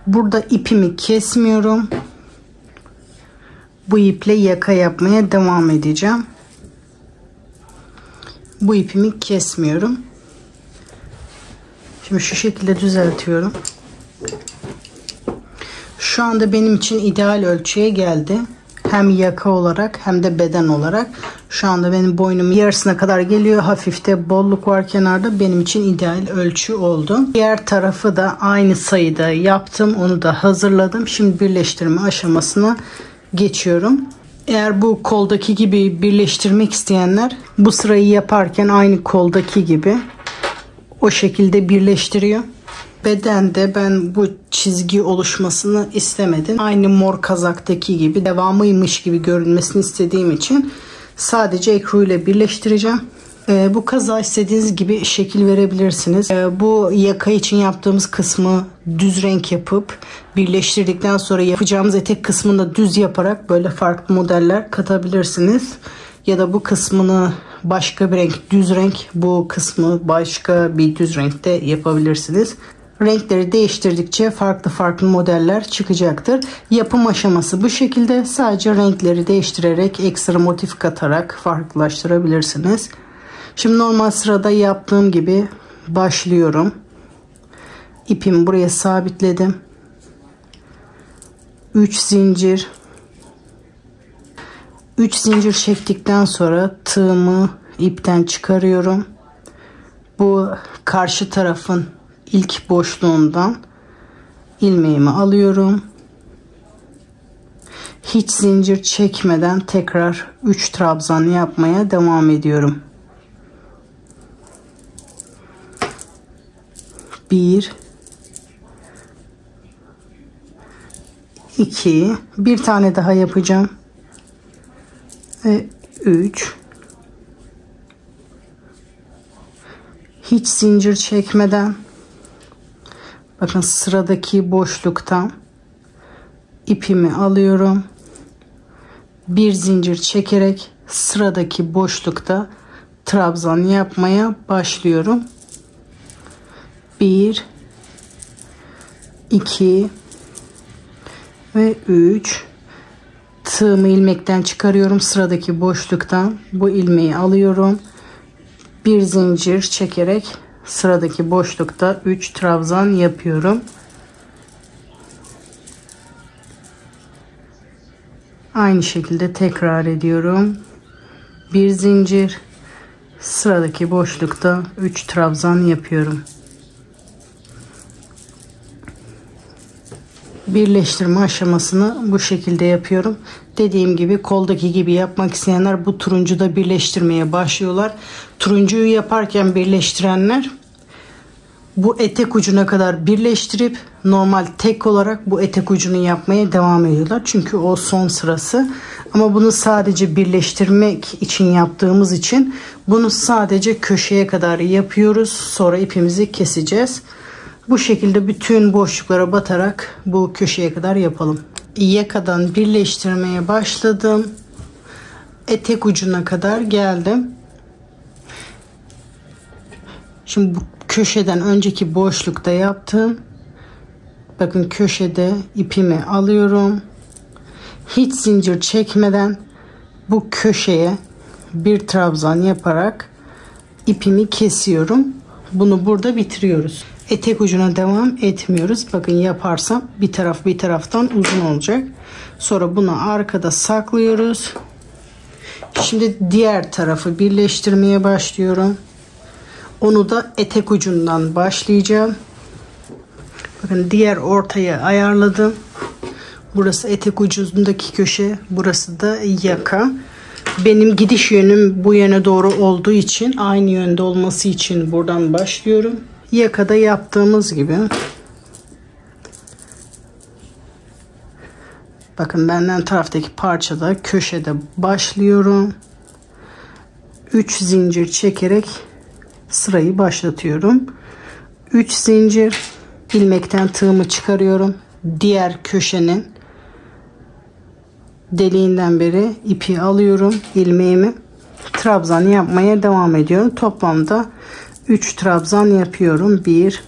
Burada ipimi kesmiyorum. Bu iple yaka yapmaya devam edeceğim. Bu ipimi kesmiyorum. Şimdi şu şekilde düzeltiyorum. Şu anda benim için ideal ölçüye geldi. Hem yaka olarak hem de beden olarak. Şu anda benim boynumun yarısına kadar geliyor. Hafif de bolluk var kenarda. Benim için ideal ölçü oldu. Diğer tarafı da aynı sayıda yaptım. Onu da hazırladım. Şimdi birleştirme aşamasına geçiyorum. Eğer bu koldaki gibi birleştirmek isteyenler bu sırayı yaparken aynı koldaki gibi o şekilde birleştiriyor. Bedende ben bu çizgi oluşmasını istemedim. Aynı mor kazaktaki gibi devamıymış gibi görünmesini istediğim için sadece ekru ile birleştireceğim. Bu kazağa istediğiniz gibi şekil verebilirsiniz. Bu yaka için yaptığımız kısmı düz renk yapıp birleştirdikten sonra yapacağımız etek kısmını da düz yaparak böyle farklı modeller katabilirsiniz. Ya da bu kısmını başka bir renk, düz renk, bu kısmı başka bir düz renkte yapabilirsiniz. Renkleri değiştirdikçe farklı modeller çıkacaktır. Yapım aşaması bu şekilde. Sadece renkleri değiştirerek ekstra motif katarak farklılaştırabilirsiniz. Şimdi normal sırada yaptığım gibi başlıyorum. İpimi buraya sabitledim. 3 zincir. 3 zincir çektikten sonra tığımı ipten çıkarıyorum. Bu karşı tarafın ilk boşluğundan ilmeğimi alıyorum. Hiç zincir çekmeden tekrar 3 trabzan yapmaya devam ediyorum. 1 2 bir tane daha yapacağım. Ve 3 hiç zincir çekmeden bakın sıradaki boşluktan ipimi alıyorum. bir zincir çekerek sıradaki boşlukta trabzan yapmaya başlıyorum. 1 2 ve 3. Tığımı ilmekten çıkarıyorum. Sıradaki boşluktan bu ilmeği alıyorum. Bir zincir çekerek sıradaki boşlukta 3 trabzan yapıyorum. Aynı şekilde tekrar ediyorum. Bir zincir, sıradaki boşlukta 3 trabzan yapıyorum. Birleştirme aşamasını bu şekilde yapıyorum. Dediğim gibi koldaki gibi yapmak isteyenler bu turuncuda birleştirmeye başlıyorlar. Turuncuyu yaparken birleştirenler bu etek ucuna kadar birleştirip normal tek olarak bu etek ucunu yapmaya devam ediyorlar. Çünkü o son sırası. Ama bunu sadece birleştirmek için yaptığımız için bunu sadece köşeye kadar yapıyoruz. Sonra ipimizi keseceğiz. Bu şekilde bütün boşluklara batarak bu köşeye kadar yapalım. Yakadan birleştirmeye başladım. Etek ucuna kadar geldim. Şimdi bu köşeden önceki boşlukta yaptım. Bakın köşede ipimi alıyorum. Hiç zincir çekmeden bu köşeye bir trabzan yaparak ipimi kesiyorum. Bunu burada bitiriyoruz. Etek ucuna devam etmiyoruz. Bakın yaparsam bir taraf bir taraftan uzun olacak. Sonra bunu arkada saklıyoruz. Şimdi diğer tarafı birleştirmeye başlıyorum. Onu da etek ucundan başlayacağım. Bakın diğer ortaya ayarladım. Burası etek ucundaki köşe. Burası da yaka. Benim gidiş yönüm bu yöne doğru olduğu için aynı yönde olması için buradan başlıyorum. Yakada yaptığımız gibi. Bakın benden taraftaki parçada köşede başlıyorum. 3 zincir çekerek sırayı başlatıyorum. 3 zincir, ilmekten tığımı çıkarıyorum. Diğer köşenin deliğinden beri ipi alıyorum, ilmeğimi trabzan yapmaya devam ediyorum. Toplamda 3 trabzan yapıyorum. 1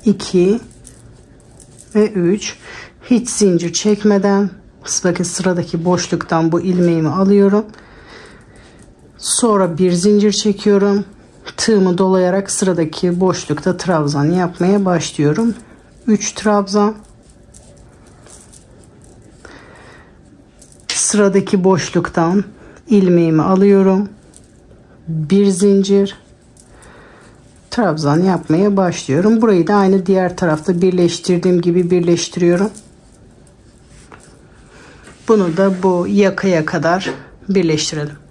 2 ve 3. Hiç zincir çekmeden bakın sıradaki boşluktan bu ilmeğimi alıyorum. Sonra bir zincir çekiyorum. Tığımı dolayarak sıradaki boşlukta trabzan yapmaya başlıyorum. 3 trabzan. Sıradaki boşluktan ilmeğimi alıyorum. Bir zincir. Trabzan yapmaya başlıyorum. Burayı da aynı diğer tarafta birleştirdiğim gibi birleştiriyorum. Bunu da bu yakaya kadar birleştirelim.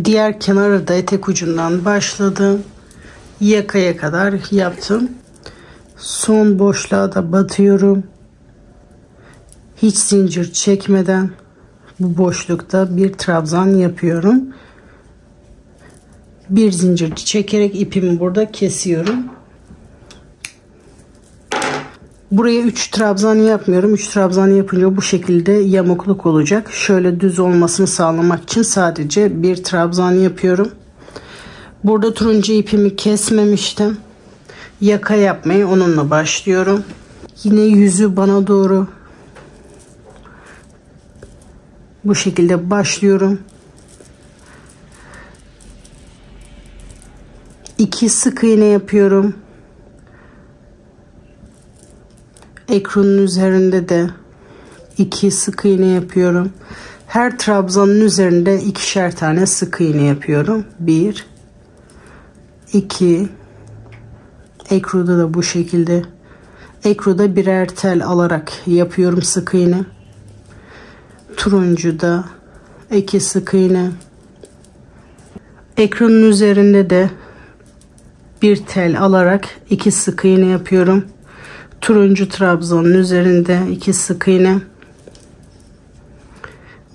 Diğer kenarı da etek ucundan başladım. Yakaya kadar yaptım. Son boşluğa da batıyorum. Hiç zincir çekmeden bu boşlukta bir trabzan yapıyorum. Bir zincir çekerek ipimi burada kesiyorum. Buraya 3 trabzan yapmıyorum. 3 trabzan yapınca bu şekilde yamukluk olacak. Şöyle düz olmasını sağlamak için sadece bir trabzan yapıyorum. Burada turuncu ipimi kesmemiştim. Yaka yapmayı onunla başlıyorum. Yine yüzü bana doğru bu şekilde başlıyorum. 2 sık iğne yapıyorum. Ekranın üzerinde de 2 sık iğne yapıyorum. Her trabzanın üzerinde 2'şer tane sık iğne yapıyorum. 1 2 ekruda da bu şekilde. Ekruda birer tel alarak yapıyorum sık iğne. Turuncuda 2 sık iğne. Ekranın üzerinde de bir tel alarak 2 sık iğne yapıyorum. Turuncu trabzanın üzerinde 2 sık iğne.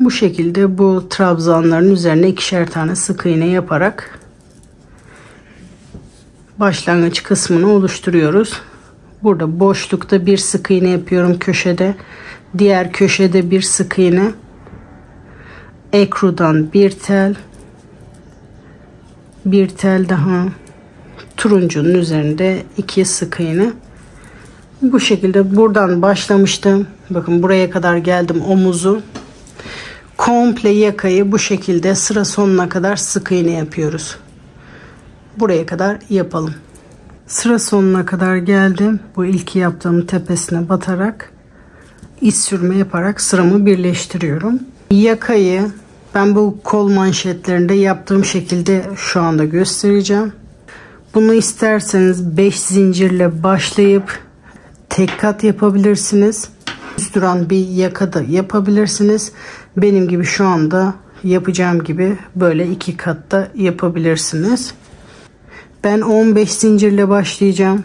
Bu şekilde bu trabzanların üzerine 2'şer tane sık iğne yaparak başlangıç kısmını oluşturuyoruz. Burada boşlukta bir sık iğne yapıyorum köşede. Diğer köşede bir sık iğne. ekrudan bir tel, bir tel daha, turuncunun üzerinde 2 sık iğne. Bu şekilde buradan başlamıştım. Bakın buraya kadar geldim, omuzu. Komple yakayı bu şekilde sıra sonuna kadar sık iğne yapıyoruz. Buraya kadar yapalım. Sıra sonuna kadar geldim. Bu ilk yaptığım tepesine batarak iz sürme yaparak sıramı birleştiriyorum. Yakayı ben bu kol manşetlerinde yaptığım şekilde şu anda göstereceğim. Bunu isterseniz 5 zincirle başlayıp tek kat yapabilirsiniz. Düz duran bir yaka da yapabilirsiniz. Benim gibi şu anda yapacağım gibi böyle 2 katta yapabilirsiniz. Ben 15 zincirle başlayacağım.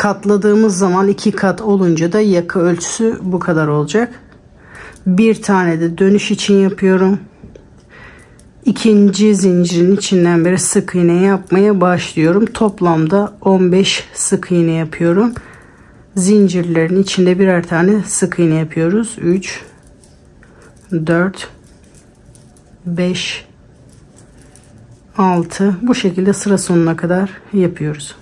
Katladığımız zaman 2 kat olunca da yaka ölçüsü bu kadar olacak. Bir tane de dönüş için yapıyorum. İkinci zincirin içinden beri sık iğne yapmaya başlıyorum. Toplamda 15 sık iğne yapıyorum. Zincirlerin içinde birer tane sık iğne yapıyoruz. 3 4 5 6 bu şekilde sıra sonuna kadar yapıyoruz.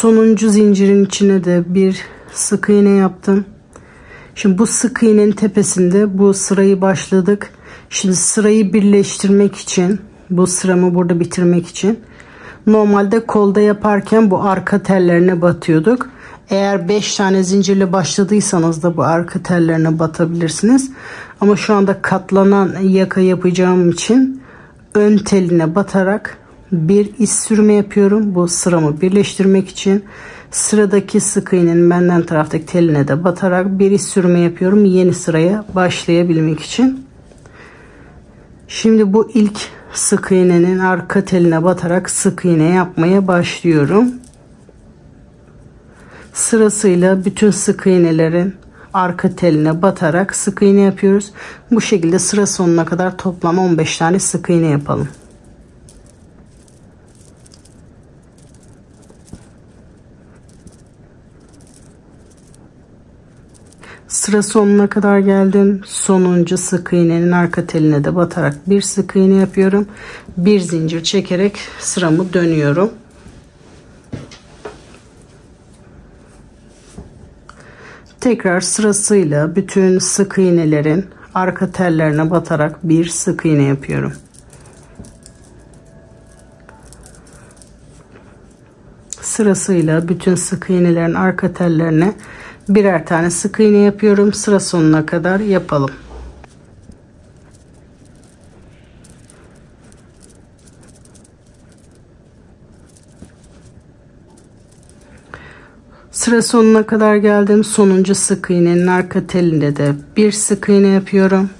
Sonuncu zincirin içine de bir sık iğne yaptım. Şimdi bu sık iğnenin tepesinde bu sırayı başladık. Şimdi sırayı birleştirmek için, bu sıramı burada bitirmek için normalde kolda yaparken bu arka tellerine batıyorduk. Eğer 5 tane zincirle başladıysanız da bu arka tellerine batabilirsiniz. Ama şu anda katlanan yaka yapacağım için ön teline batarak bir iz sürme yapıyorum. Bu sıramı birleştirmek için sıradaki sık iğnenin benden taraftaki teline de batarak bir iz sürme yapıyorum. Yeni sıraya başlayabilmek için. Şimdi bu ilk sık iğnenin arka teline batarak sık iğne yapmaya başlıyorum. Sırasıyla bütün sık iğnelerin arka teline batarak sık iğne yapıyoruz. Bu şekilde sıra sonuna kadar toplam 15 tane sık iğne yapalım. Sıra sonuna kadar geldim. Sonuncu sık iğnenin arka teline de batarak bir sık iğne yapıyorum. Bir zincir çekerek sıramı dönüyorum. Tekrar sırasıyla bütün sık iğnelerin arka tellerine batarak bir sık iğne yapıyorum. Sırasıyla bütün sık iğnelerin arka tellerine birer tane sık iğne yapıyorum. Sıra sonuna kadar yapalım. Sıra sonuna kadar geldim. Sonuncu sık iğnenin arka telinde de bir sık iğne yapıyorum.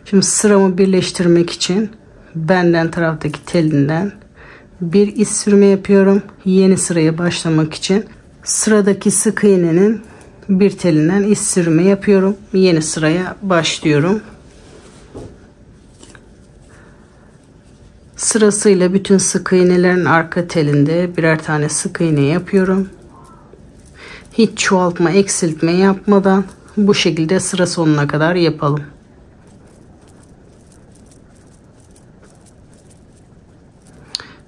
Şimdi sıramı birleştirmek için benden taraftaki telinden bir iz sürme yapıyorum. Yeni sıraya başlamak için sıradaki sık iğnenin bir telinden iz sürme yapıyorum. Yeni sıraya başlıyorum. Sırasıyla bütün sık iğnelerin arka telinde birer tane sık iğne yapıyorum. Hiç çoğaltma, eksiltme yapmadan bu şekilde sıra sonuna kadar yapalım.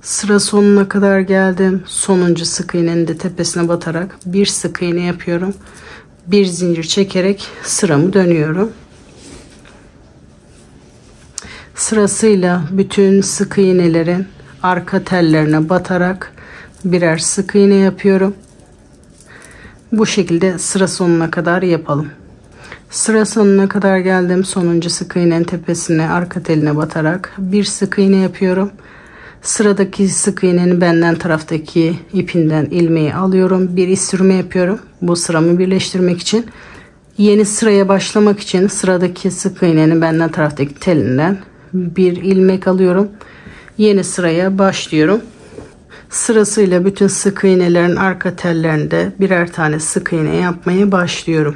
Sıra sonuna kadar geldim. Sonuncu sık iğnenin de tepesine batarak bir sık iğne yapıyorum. Bir zincir çekerek sıramı dönüyorum. Sırasıyla bütün sık iğnelerin arka tellerine batarak birer sık iğne yapıyorum. Bu şekilde sıra sonuna kadar yapalım. Sıra sonuna kadar geldim. Sonuncu sık iğnenin tepesine arka teline batarak bir sık iğne yapıyorum. Sıradaki sık iğnenin benden taraftaki ipinden ilmeği alıyorum. Bir iz sürme yapıyorum. Bu sıramı birleştirmek için. Yeni sıraya başlamak için sıradaki sık iğnenin benden taraftaki telinden bir ilmek alıyorum. Yeni sıraya başlıyorum. Sırasıyla bütün sık iğnelerin arka tellerinde birer tane sık iğne yapmaya başlıyorum.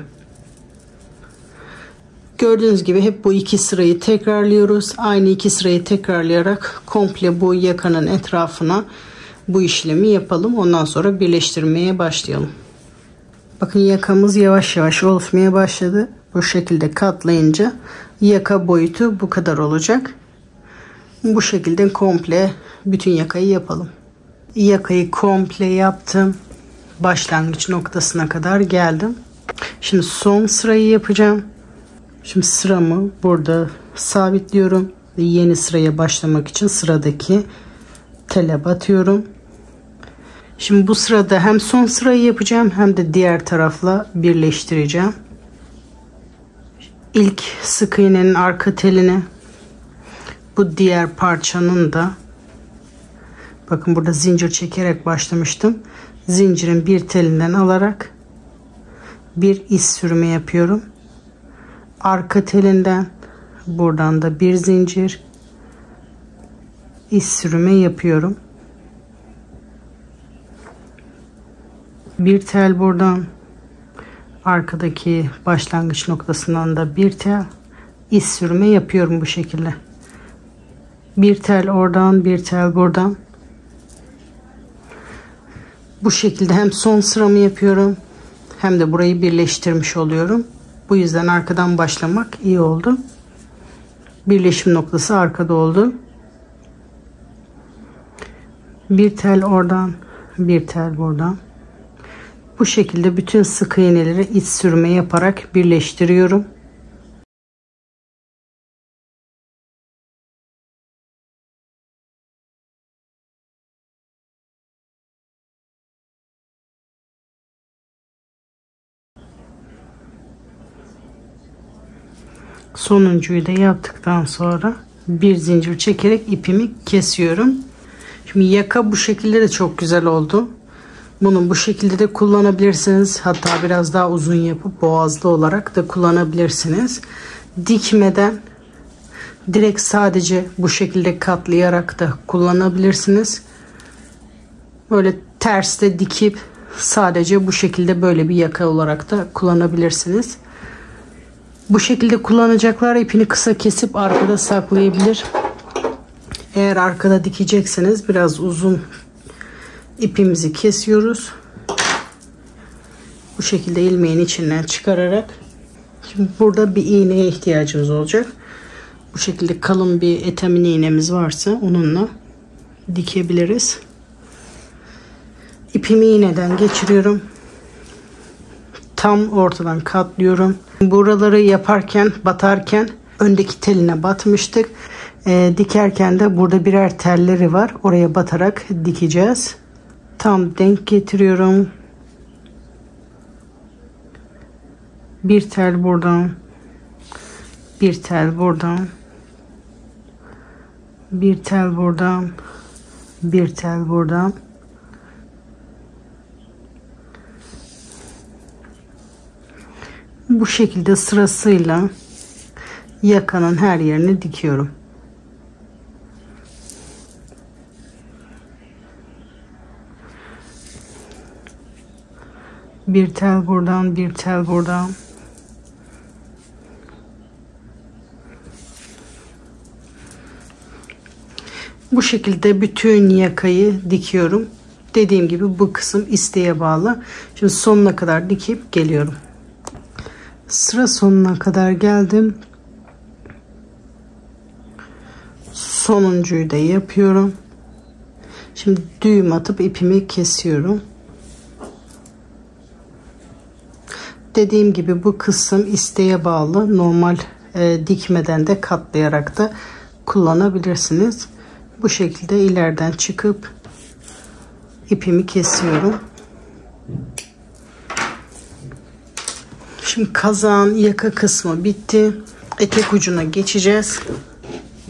Gördüğünüz gibi hep bu iki sırayı tekrarlıyoruz. Aynı iki sırayı tekrarlayarak komple bu yakanın etrafına bu işlemi yapalım. Ondan sonra birleştirmeye başlayalım. Bakın yakamız yavaş yavaş oluşmaya başladı. Bu şekilde katlayınca yaka boyutu bu kadar olacak. Bu şekilde komple bütün yakayı yapalım. Yakayı komple yaptım. Başlangıç noktasına kadar geldim. Şimdi son sırayı yapacağım. Şimdi sıramı burada sabitliyorum. Ve yeni sıraya başlamak için sıradaki tele batıyorum. Şimdi bu sırada hem son sırayı yapacağım hem de diğer tarafla birleştireceğim. İlk sık iğnenin arka telini, bu diğer parçanın da, bakın burada zincir çekerek başlamıştım. Zincirin bir telinden alarak bir iz sürme yapıyorum. Arka telinden buradan da bir zincir iz sürme yapıyorum. Bir tel buradan, arkadaki başlangıç noktasından da bir tel iz sürme yapıyorum bu şekilde. Bir tel oradan, bir tel buradan. Bu şekilde hem son sıramı yapıyorum hem de burayı birleştirmiş oluyorum. Bu yüzden arkadan başlamak iyi oldu. Birleşim noktası arkada oldu. Bir tel oradan, bir tel buradan. Bu şekilde bütün sık iğneleri iç sürme yaparak birleştiriyorum. Sonuncuyu da yaptıktan sonra bir zincir çekerek ipimi kesiyorum. Şimdi yaka bu şekilde de çok güzel oldu. Bunu bu şekilde de kullanabilirsiniz. Hatta biraz daha uzun yapıp boğazlı olarak da kullanabilirsiniz. Dikmeden direkt sadece bu şekilde katlayarak da kullanabilirsiniz. Böyle terste dikip sadece bu şekilde böyle bir yaka olarak da kullanabilirsiniz. Bu şekilde kullanacaklar ipini kısa kesip arkada saklayabilir. Eğer arkada dikecekseniz biraz uzun ipimizi kesiyoruz. Bu şekilde ilmeğin içinden çıkararak. Şimdi burada bir iğneye ihtiyacımız olacak. Bu şekilde kalın bir etamin iğnemiz varsa onunla dikebiliriz. İpimi iğneden geçiriyorum. Tam ortadan katlıyorum. Buraları yaparken, batarken öndeki teline batmıştık. Dikerken de burada birer telleri var. Oraya batarak dikeceğiz. Tam denk getiriyorum. Bir tel buradan. Bir tel buradan. Bir tel buradan. Bir tel buradan. Bu şekilde sırasıyla yakanın her yerini dikiyorum. Bir tel buradan, bir tel buradan. Bu şekilde bütün yakayı dikiyorum. Dediğim gibi bu kısım isteğe bağlı. Şimdi sonuna kadar dikip geliyorum. Sıra sonuna kadar geldim. Sonuncuyu da yapıyorum. Şimdi düğüm atıp ipimi kesiyorum. Dediğim gibi bu kısım isteğe bağlı. Normal dikmeden de katlayarak da kullanabilirsiniz. Bu şekilde ileriden çıkıp ipimi kesiyorum. Şimdi kazağın yaka kısmı bitti. Etek ucuna geçeceğiz.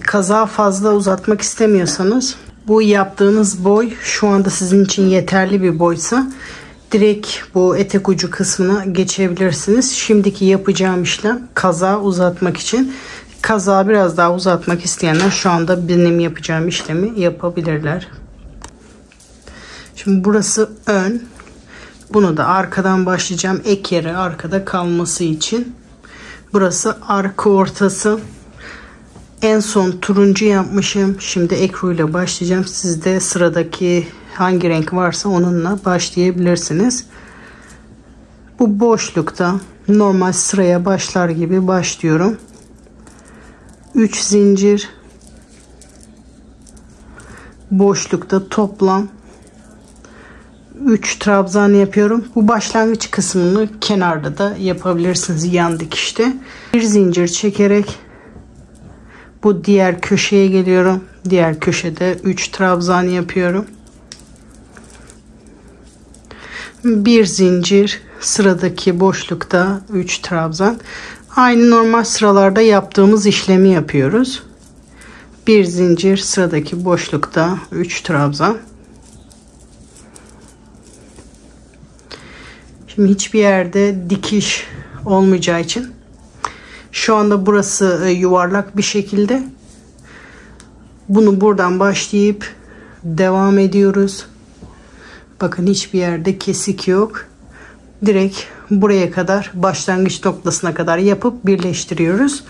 Kazağı fazla uzatmak istemiyorsanız, bu yaptığınız boy şu anda sizin için yeterli bir boysa direkt bu etek ucu kısmına geçebilirsiniz. Şimdiki yapacağım işlem kazağı uzatmak için. Kazağı biraz daha uzatmak isteyenler şu anda benim yapacağım işlemi yapabilirler. Şimdi burası ön. Bunu da arkadan başlayacağım. Ek yeri arkada kalması için. Burası arka ortası. En son turuncu yapmışım. Şimdi ekru ile başlayacağım. Siz de sıradaki hangi renk varsa onunla başlayabilirsiniz. Bu boşlukta normal sıraya başlar gibi başlıyorum. 3 zincir, boşlukta toplam 3 trabzan yapıyorum. Bu başlangıç kısmını kenarda da yapabilirsiniz, yan dikişte. Bir zincir çekerek bu diğer köşeye geliyorum. Diğer köşede 3 trabzan yapıyorum. Bir zincir, sıradaki boşlukta 3 trabzan. Aynı normal sıralarda yaptığımız işlemi yapıyoruz. Bir zincir, sıradaki boşlukta 3 trabzan. Şimdi hiçbir yerde dikiş olmayacağı için şu anda burası yuvarlak bir şekilde. Bunu buradan başlayıp devam ediyoruz. Bakın hiçbir yerde kesik yok. Direkt buraya kadar, başlangıç noktasına kadar yapıp birleştiriyoruz.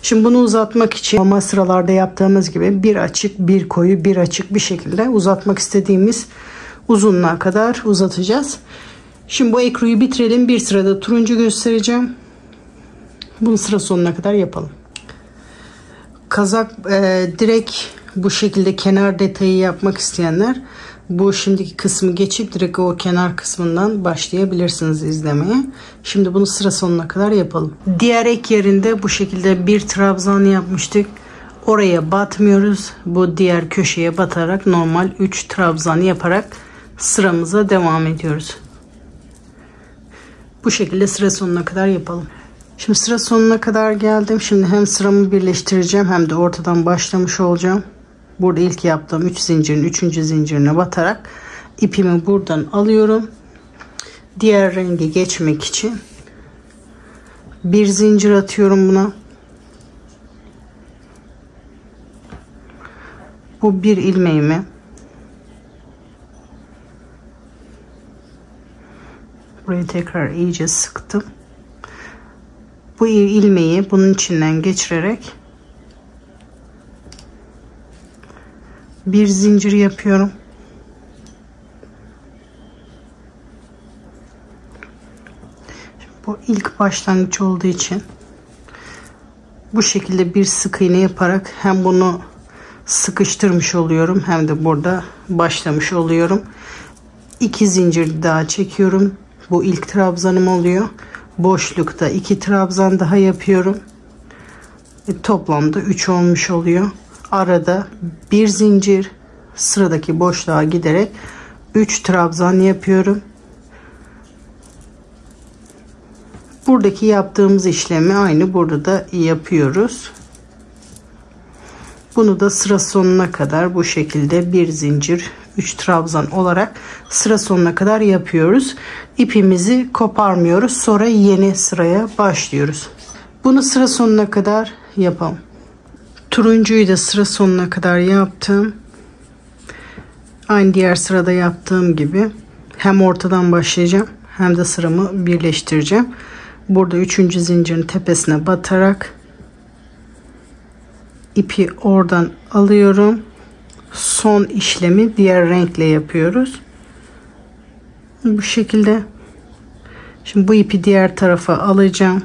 Şimdi bunu uzatmak için normal sıralarda yaptığımız gibi bir açık, bir koyu, bir açık bir şekilde uzatmak istediğimiz uzunluğa kadar uzatacağız. Şimdi bu ekruyu bitirelim. Bir sırada turuncu göstereceğim. Bunu sıra sonuna kadar yapalım. Kazak direkt bu şekilde kenar detayı yapmak isteyenler bu şimdiki kısmı geçip direkt o kenar kısmından başlayabilirsiniz izlemeye. Şimdi bunu sıra sonuna kadar yapalım. Diğer ek yerinde bu şekilde bir trabzan yapmıştık. Oraya batmıyoruz. Bu diğer köşeye batarak normal 3 trabzan yaparak sıramıza devam ediyoruz. Bu şekilde sıra sonuna kadar yapalım. Şimdi sıra sonuna kadar geldim. Şimdi hem sıramı birleştireceğim hem de ortadan başlamış olacağım. Burada ilk yaptığım 3 zincirin 3. zincirine batarak ipimi buradan alıyorum. Diğer renge geçmek için bir zincir atıyorum buna. Bu bir ilmeğimi burayı tekrar iyice sıktım. Bu ilmeği bunun içinden geçirerek bir zincir yapıyorum. Bu ilk başlangıç olduğu için bu şekilde bir sık iğne yaparak hem bunu sıkıştırmış oluyorum hem de burada başlamış oluyorum. 2 zincir daha çekiyorum. Bu ilk trabzanım oluyor. Boşlukta 2 trabzan daha yapıyorum. Toplamda 3 olmuş oluyor. Arada bir zincir, sıradaki boşluğa giderek 3 trabzan yapıyorum. Buradaki yaptığımız işlemi aynı burada da yapıyoruz. Bunu da sıra sonuna kadar bu şekilde bir zincir 3 trabzan olarak sıra sonuna kadar yapıyoruz. İpimizi koparmıyoruz. Sonra yeni sıraya başlıyoruz. Bunu sıra sonuna kadar yapalım. Turuncuyu da sıra sonuna kadar yaptım. Aynı diğer sırada yaptığım gibi hem ortadan başlayacağım hem de sıramı birleştireceğim. Burada 3. zincirin tepesine batarak ipi oradan alıyorum. Son işlemi diğer renkle yapıyoruz. Bu şekilde. Şimdi bu ipi diğer tarafa alacağım.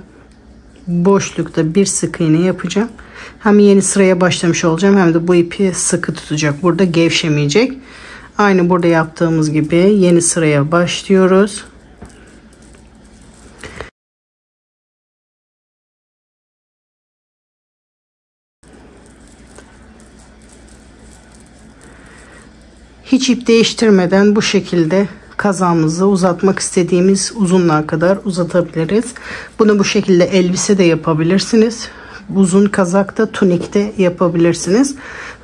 Boşlukta bir sık iğne yapacağım. Hem yeni sıraya başlamış olacağım hem de bu ipi sıkı tutacak. Burada gevşemeyecek. Aynı burada yaptığımız gibi yeni sıraya başlıyoruz. Hiç ip değiştirmeden bu şekilde kazağımızı uzatmak istediğimiz uzunluğa kadar uzatabiliriz. Bunu bu şekilde elbise de yapabilirsiniz. Uzun kazakta, tunikte yapabilirsiniz.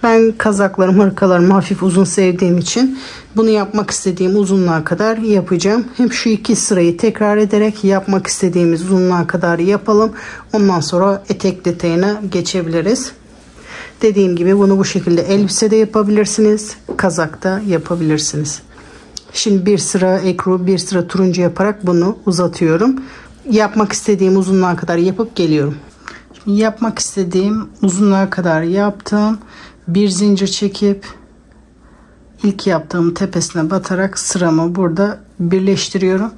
Ben kazaklarım, hırkalarımı hafif uzun sevdiğim için bunu yapmak istediğim uzunluğa kadar yapacağım. Hem şu iki sırayı tekrar ederek yapmak istediğimiz uzunluğa kadar yapalım. Ondan sonra etek detayına geçebiliriz. Dediğim gibi bunu bu şekilde elbise de yapabilirsiniz. Kazakta yapabilirsiniz. Şimdi bir sıra ekru, bir sıra turuncu yaparak bunu uzatıyorum. Yapmak istediğim uzunluğa kadar yapıp geliyorum. Şimdi yapmak istediğim uzunluğa kadar yaptım. Bir zincir çekip İlk yaptığım tepesine batarak sıramı burada birleştiriyorum.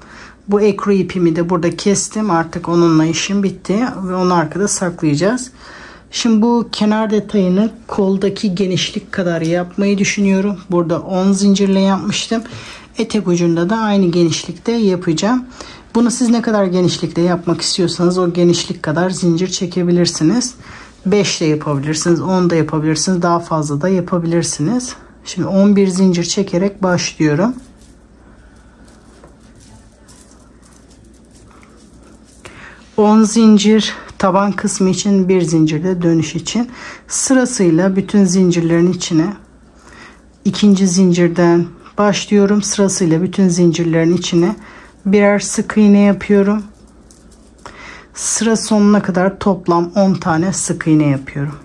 Bu ekru ipimi de burada kestim. Artık onunla işim bitti ve onu arkada saklayacağız. Şimdi bu kenar detayını koldaki genişlik kadar yapmayı düşünüyorum. Burada 10 zincirle yapmıştım. Etek ucunda da aynı genişlikte yapacağım. Bunu siz ne kadar genişlikte yapmak istiyorsanız o genişlik kadar zincir çekebilirsiniz. 5 de yapabilirsiniz, 10 da yapabilirsiniz, daha fazla da yapabilirsiniz. Şimdi 11 zincir çekerek başlıyorum. On zincir taban kısmı için, bir zincir de dönüş için. Sırasıyla bütün zincirlerin içine ikinci zincirden başlıyorum. Sırasıyla bütün zincirlerin içine birer sık iğne yapıyorum. Sıra sonuna kadar toplam 10 tane sık iğne yapıyorum.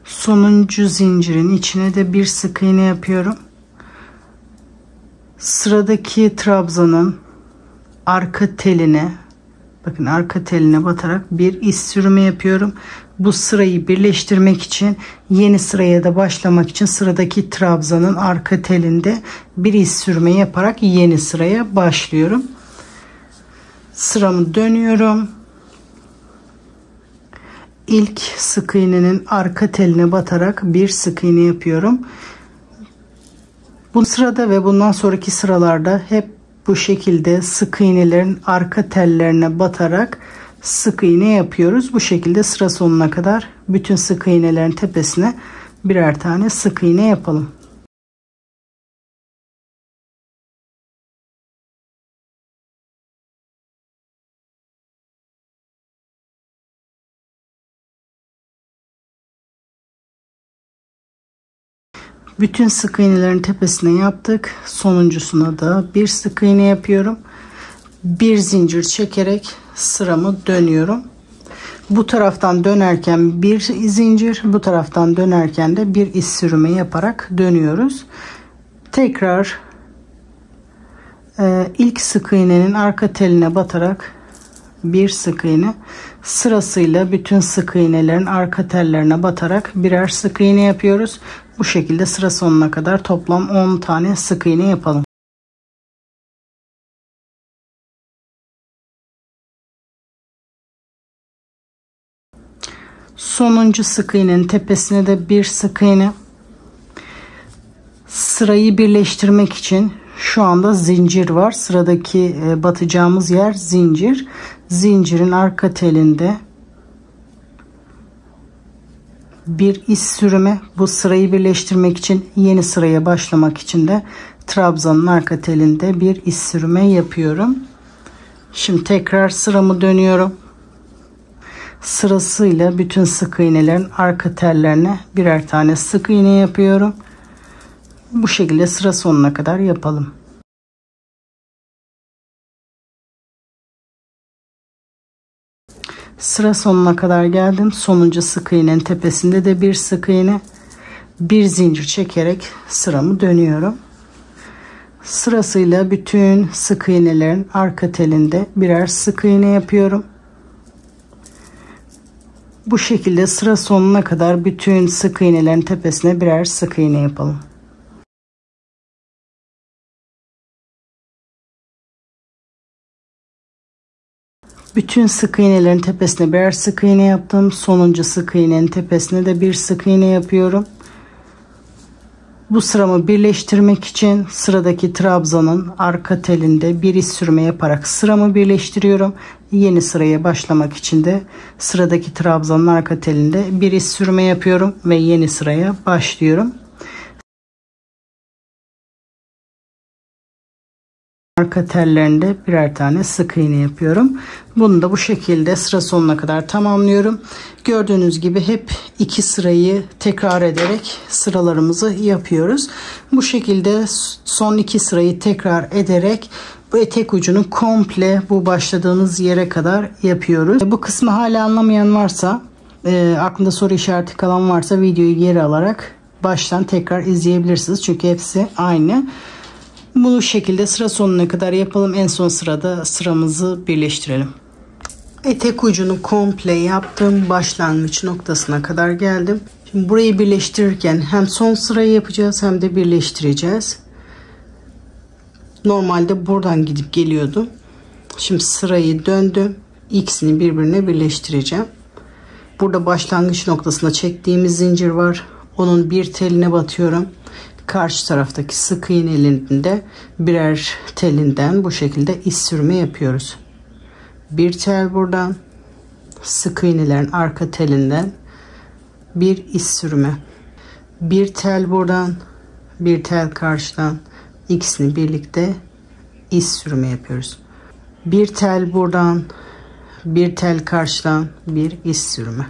Sonuncu zincirin içine de bir sık iğne yapıyorum. Sıradaki trabzanın arka teline, bakın arka teline batarak bir iz sürümü yapıyorum. Bu sırayı birleştirmek için, yeni sıraya da başlamak için sıradaki trabzanın arka telinde bir iz sürme yaparak yeni sıraya başlıyorum. Sıramı dönüyorum. İlk sık iğnenin arka teline batarak bir sık iğne yapıyorum. Bu sırada ve bundan sonraki sıralarda hep bu şekilde sık iğnelerin arka tellerine batarak sık iğne yapıyoruz. Bu şekilde sıra sonuna kadar bütün sık iğnelerin tepesine birer tane sık iğne yapalım. Bütün sık iğnelerin tepesine yaptık. Sonuncusuna da bir sık iğne yapıyorum. Bir zincir çekerek sıramı dönüyorum. Bu taraftan dönerken bir zincir, bu taraftan dönerken de bir iz sürümü yaparak dönüyoruz. Tekrar ilk sık iğnenin arka teline batarak bir sık iğne, sırasıyla bütün sık iğnelerin arka tellerine batarak birer sık iğne yapıyoruz. Bu şekilde sıra sonuna kadar toplam 10 tane sık iğne yapalım. Sonuncu sık iğnenin tepesine de bir sık iğne. Sırayı birleştirmek için şu anda zincir var. Sıradaki batacağımız yer zincir. Zincirin arka telinde bir iz sürümü. Bu sırayı birleştirmek için, yeni sıraya başlamak için de trabzanın arka telinde bir iz sürümü yapıyorum. Şimdi tekrar sıramı dönüyorum. Sırasıyla bütün sık iğnelerin arka tellerine birer tane sık iğne yapıyorum. Bu şekilde sıra sonuna kadar yapalım. Sıra sonuna kadar geldim. Sonuncu sık iğnenin tepesinde de bir sık iğne, bir zincir çekerek sıramı dönüyorum. Sırasıyla bütün sık iğnelerin arka telinde birer sık iğne yapıyorum. Bu şekilde sıra sonuna kadar bütün sık iğnelerin tepesine birer sık iğne yapalım. Bütün sık iğnelerin tepesine birer sık iğne yaptım. Sonuncu sık iğnenin tepesine de bir sık iğne yapıyorum. Bu sıramı birleştirmek için sıradaki trabzanın arka telinde bir iz sürme yaparak sıramı birleştiriyorum. Yeni sıraya başlamak için de sıradaki trabzanın arka telinde bir iz sürme yapıyorum ve yeni sıraya başlıyorum. Arka tellerinde birer tane sık iğne yapıyorum. Bunu da bu şekilde sıra sonuna kadar tamamlıyorum. Gördüğünüz gibi hep iki sırayı tekrar ederek sıralarımızı yapıyoruz. Bu şekilde son iki sırayı tekrar ederek bu etek ucunu komple bu başladığınız yere kadar yapıyoruz. Bu kısmı hala anlamayan varsa, aklında soru işareti kalan varsa videoyu geri alarak baştan tekrar izleyebilirsiniz. Çünkü hepsi aynı. Bu şekilde sıra sonuna kadar yapalım. En son sırada sıramızı birleştirelim. Etek ucunu komple yaptım. Başlangıç noktasına kadar geldim. Şimdi burayı birleştirirken hem son sırayı yapacağız hem de birleştireceğiz. Normalde buradan gidip geliyordum. Şimdi sırayı döndüm. İkisini birbirine birleştireceğim. Burada başlangıç noktasında çektiğimiz zincir var. Onun bir teline batıyorum. Karşı taraftaki sık iğnelerinde birer telinden bu şekilde iz sürme yapıyoruz. Bir tel buradan, sık iğnelerin arka telinden bir iz sürme. Bir tel buradan, bir tel karşıdan, ikisini birlikte iz sürme yapıyoruz. Bir tel buradan, bir tel karşıdan, bir iz sürme.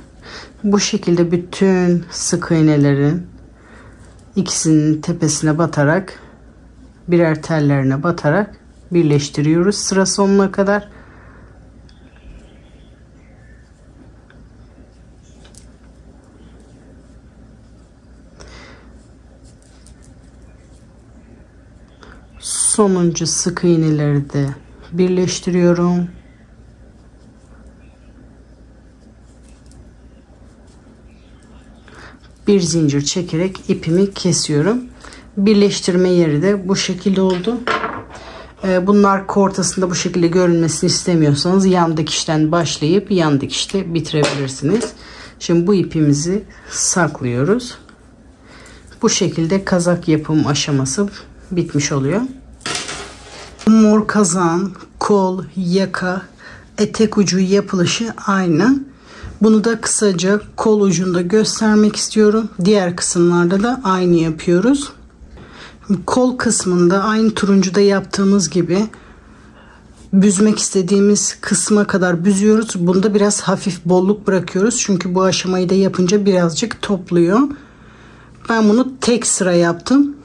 Bu şekilde bütün sık iğnelerin ikisinin tepesine batarak, birer tellerine batarak birleştiriyoruz sıra sonuna kadar. Sonuncu sık iğneleri de birleştiriyorum. Bir zincir çekerek ipimi kesiyorum. Birleştirme yeri de bu şekilde oldu. Bunun arka ortasında bu şekilde görünmesini istemiyorsanız yan dikişten başlayıp yan dikişte bitirebilirsiniz. Şimdi bu ipimizi saklıyoruz. Bu şekilde kazak yapım aşaması bitmiş oluyor. Mor kazağın kol, yaka, etek ucu yapılışı aynı. Bunu da kısaca kol ucunda göstermek istiyorum. Diğer kısımlarda da aynı yapıyoruz. Kol kısmında aynı turuncuda yaptığımız gibi büzmek istediğimiz kısma kadar büzüyoruz. Bunda biraz hafif bolluk bırakıyoruz. Çünkü bu aşamayı da yapınca birazcık topluyor. Ben bunu tek sıra yaptım.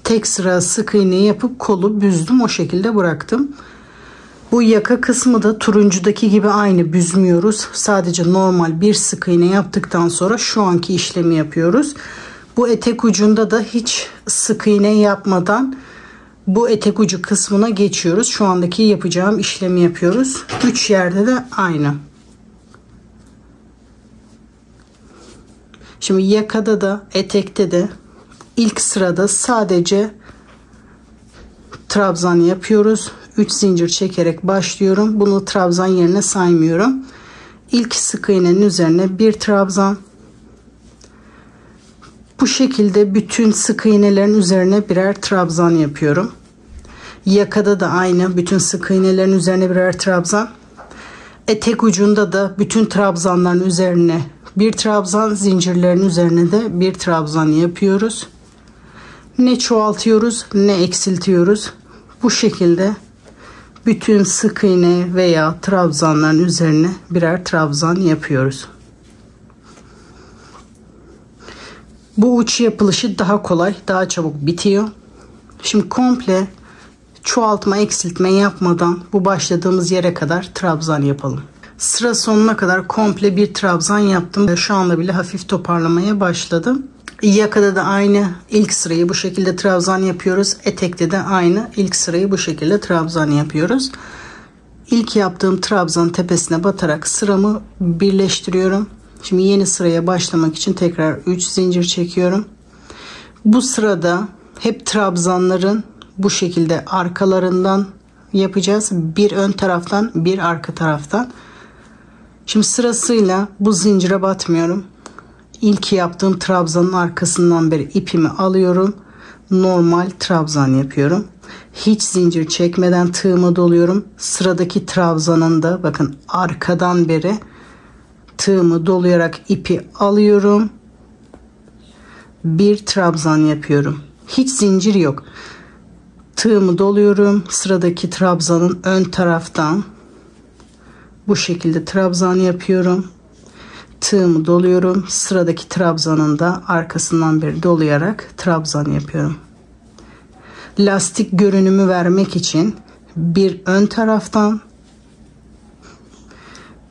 Tek sıra sık iğne yapıp kolu büzdüm. O şekilde bıraktım. Bu yaka kısmı da turuncudaki gibi aynı büzmüyoruz. Sadece normal bir sık iğne yaptıktan sonra şu anki işlemi yapıyoruz. Bu etek ucunda da hiç sık iğne yapmadan bu etek ucu kısmına geçiyoruz. Şu andaki yapacağım işlemi yapıyoruz. 3 yerde de aynı. Şimdi yakada da etekte de ilk sırada sadece trabzan yapıyoruz. 3 zincir çekerek başlıyorum. Bunu trabzan yerine saymıyorum. İlk sık iğnenin üzerine bir trabzan. Bu şekilde bütün sık iğnelerin üzerine birer trabzan yapıyorum. Yakada da aynı. Bütün sık iğnelerin üzerine birer trabzan. Etek ucunda da bütün trabzanların üzerine bir trabzan, zincirlerin üzerine de bir trabzan yapıyoruz. Ne çoğaltıyoruz ne eksiltiyoruz. Bu şekilde bütün sık iğne veya trabzanların üzerine birer trabzan yapıyoruz. Bu uç yapılışı daha kolay, daha çabuk bitiyor. Şimdi komple çoğaltma, eksiltme yapmadan bu başladığımız yere kadar trabzan yapalım. Sıra sonuna kadar komple bir trabzan yaptım. Şu anda bile hafif toparlamaya başladım. Yakada da aynı ilk sırayı bu şekilde trabzan yapıyoruz. Etekte de aynı ilk sırayı bu şekilde trabzan yapıyoruz. İlk yaptığım trabzan tepesine batarak sıramı birleştiriyorum. Şimdi yeni sıraya başlamak için tekrar 3 zincir çekiyorum. Bu sırada hep trabzanların bu şekilde arkalarından yapacağız. Bir ön taraftan, bir arka taraftan. Şimdi sırasıyla bu zincire batmıyorum. İlk yaptığım trabzanın arkasından beri ipimi alıyorum. Normal trabzan yapıyorum. Hiç zincir çekmeden tığıma doluyorum. Sıradaki trabzanın da bakın arkadan beri tığımı dolayarak ipi alıyorum. Bir trabzan yapıyorum. Hiç zincir yok. Tığımı doluyorum. Sıradaki trabzanın ön taraftan bu şekilde trabzan yapıyorum. Tığımı doluyorum. Sıradaki trabzanın da arkasından beri dolayarak trabzan yapıyorum. Lastik görünümü vermek için bir ön taraftan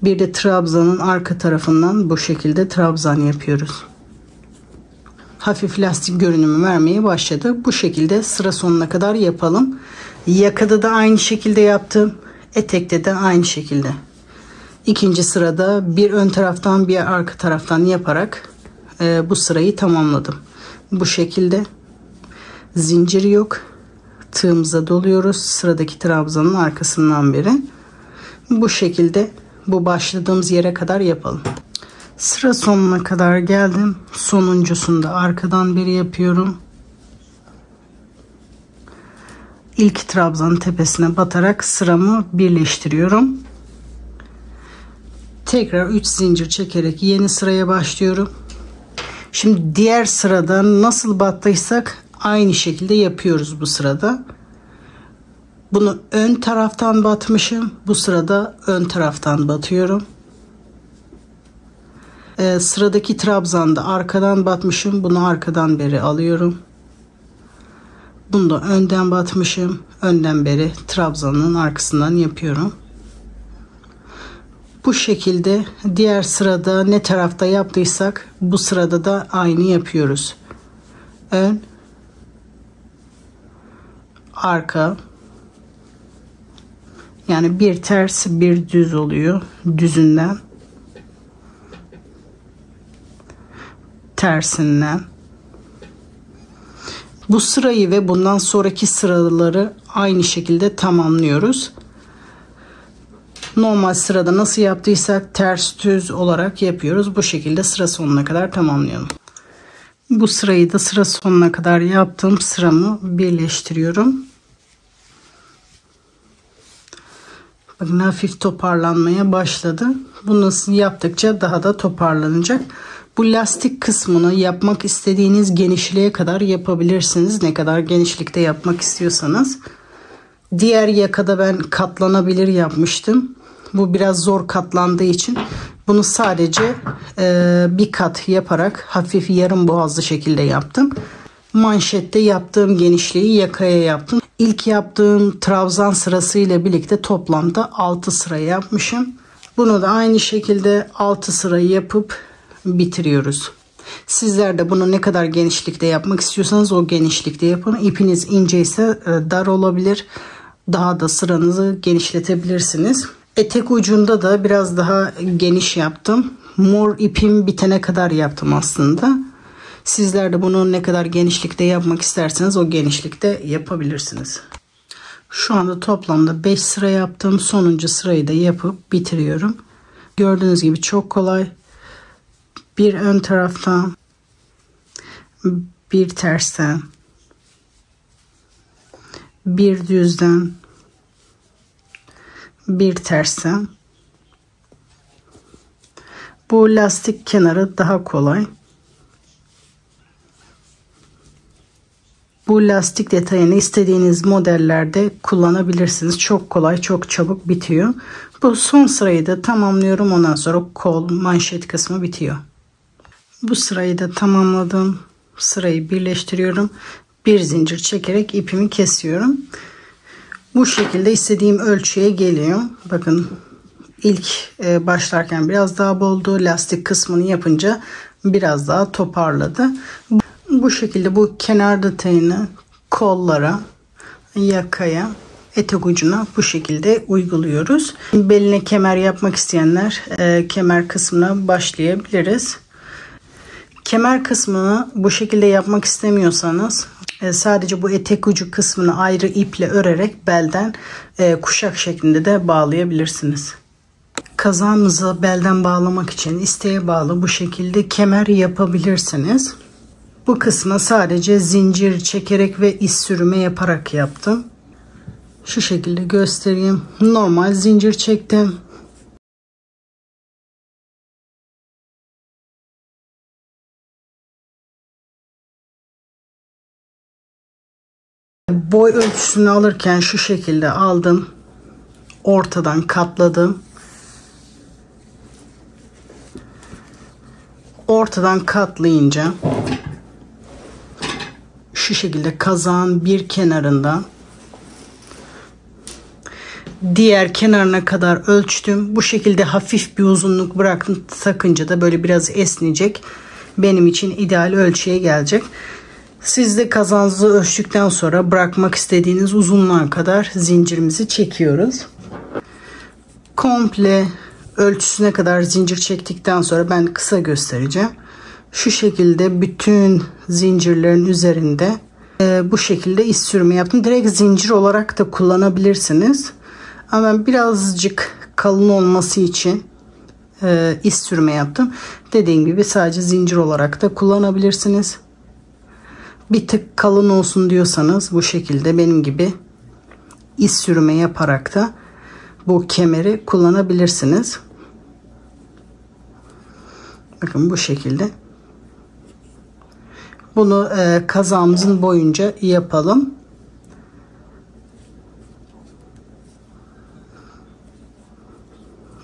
bir de trabzanın arka tarafından bu şekilde trabzan yapıyoruz. Hafif lastik görünümü vermeye başladı. Bu şekilde sıra sonuna kadar yapalım. Yakada da aynı şekilde yaptım. Etekte de aynı şekilde. İkinci sırada bir ön taraftan bir arka taraftan yaparak bu sırayı tamamladım. Bu şekilde zincir yok. Tığımıza doluyoruz. Sıradaki trabzanın arkasından beri. Bu şekilde bu başladığımız yere kadar yapalım. Sıra sonuna kadar geldim. Sonuncusunda arkadan beri yapıyorum. İlk trabzanın tepesine batarak sıramı birleştiriyorum. Tekrar 3 zincir çekerek yeni sıraya başlıyorum. Şimdi diğer sırada nasıl battıysak aynı şekilde yapıyoruz bu sırada. Bunu ön taraftan batmışım. Bu sırada ön taraftan batıyorum. Sıradaki trabzanda arkadan batmışım. Bunu arkadan beri alıyorum. Bunu da önden batmışım. Önden beri trabzanın arkasından yapıyorum. Bu şekilde diğer sırada ne tarafta yaptıysak bu sırada da aynı yapıyoruz. Ön, arka, yani bir ters bir düz oluyor. Düzünden, tersinden. Bu sırayı ve bundan sonraki sıraları aynı şekilde tamamlıyoruz. Normal sırada nasıl yaptıysak ters düz olarak yapıyoruz. Bu şekilde sıra sonuna kadar tamamlayalım. Bu sırayı da sıra sonuna kadar yaptığım sıramı birleştiriyorum. Bakın hafif toparlanmaya başladı. Bunu yaptıkça daha da toparlanacak. Bu lastik kısmını yapmak istediğiniz genişliğe kadar yapabilirsiniz. Ne kadar genişlikte yapmak istiyorsanız. Diğer yakada ben katlanabilir yapmıştım. Bu biraz zor katlandığı için bunu sadece bir kat yaparak hafif yarım boğazlı şekilde yaptım. Manşette yaptığım genişliği yakaya yaptım. İlk yaptığım trabzan sırası ile birlikte toplamda 6 sıra yapmışım. Bunu da aynı şekilde 6 sırayı yapıp bitiriyoruz. Sizler de bunu ne kadar genişlikte yapmak istiyorsanız o genişlikte yapın. İpiniz ince ise dar olabilir. Daha da sıranızı genişletebilirsiniz. Etek ucunda da biraz daha geniş yaptım. Mor ipim bitene kadar yaptım aslında. Sizler de bunu ne kadar genişlikte yapmak isterseniz o genişlikte yapabilirsiniz. Şu anda toplamda 5 sıra yaptım. Sonuncu sırayı da yapıp bitiriyorum. Gördüğünüz gibi çok kolay. Bir ön taraftan, bir tersten, bir düzden, bir tersten. Bu lastik kenarı daha kolay. Bu lastik detayını istediğiniz modellerde kullanabilirsiniz. Çok kolay, çok çabuk bitiyor. Bu son sırayı da tamamlıyorum. Ondan sonra kol, manşet kısmı bitiyor. Bu sırayı da tamamladım. Sırayı birleştiriyorum. Bir zincir çekerek ipimi kesiyorum. Bu şekilde istediğim ölçüye geliyor. Bakın ilk başlarken biraz daha boldu. Lastik kısmını yapınca biraz daha toparladı. Bu şekilde bu kenar detayını kollara, yakaya, etek ucuna bu şekilde uyguluyoruz. Beline kemer yapmak isteyenler kemer kısmına başlayabiliriz. Kemer kısmını bu şekilde yapmak istemiyorsanız sadece bu etek ucu kısmını ayrı iple örerek belden kuşak şeklinde de bağlayabilirsiniz. Kazağınızı belden bağlamak için isteğe bağlı bu şekilde kemer yapabilirsiniz. Bu kısmı sadece zincir çekerek ve iz sürümü yaparak yaptım. Şu şekilde göstereyim. Normal zincir çektim. Boy ölçüsünü alırken şu şekilde aldım. Ortadan katladım. Ortadan katlayınca şu şekilde kazağın bir kenarından diğer kenarına kadar ölçtüm. Bu şekilde hafif bir uzunluk bıraktım. Takınca da böyle biraz esneyecek. Benim için ideal ölçüye gelecek. Siz de kazağınızı ölçtükten sonra bırakmak istediğiniz uzunluğa kadar zincirimizi çekiyoruz. Komple ölçüsüne kadar zincir çektikten sonra ben kısa göstereceğim. Şu şekilde bütün zincirlerin üzerinde bu şekilde iz sürümü yaptım. Direkt zincir olarak da kullanabilirsiniz. Ama ben birazcık kalın olması için iz sürme yaptım. Dediğim gibi sadece zincir olarak da kullanabilirsiniz. Bir tık kalın olsun diyorsanız bu şekilde benim gibi iz sürme yaparak da bu kemeri kullanabilirsiniz. Bakın bu şekilde. Bunu kazağımızın boyunca yapalım.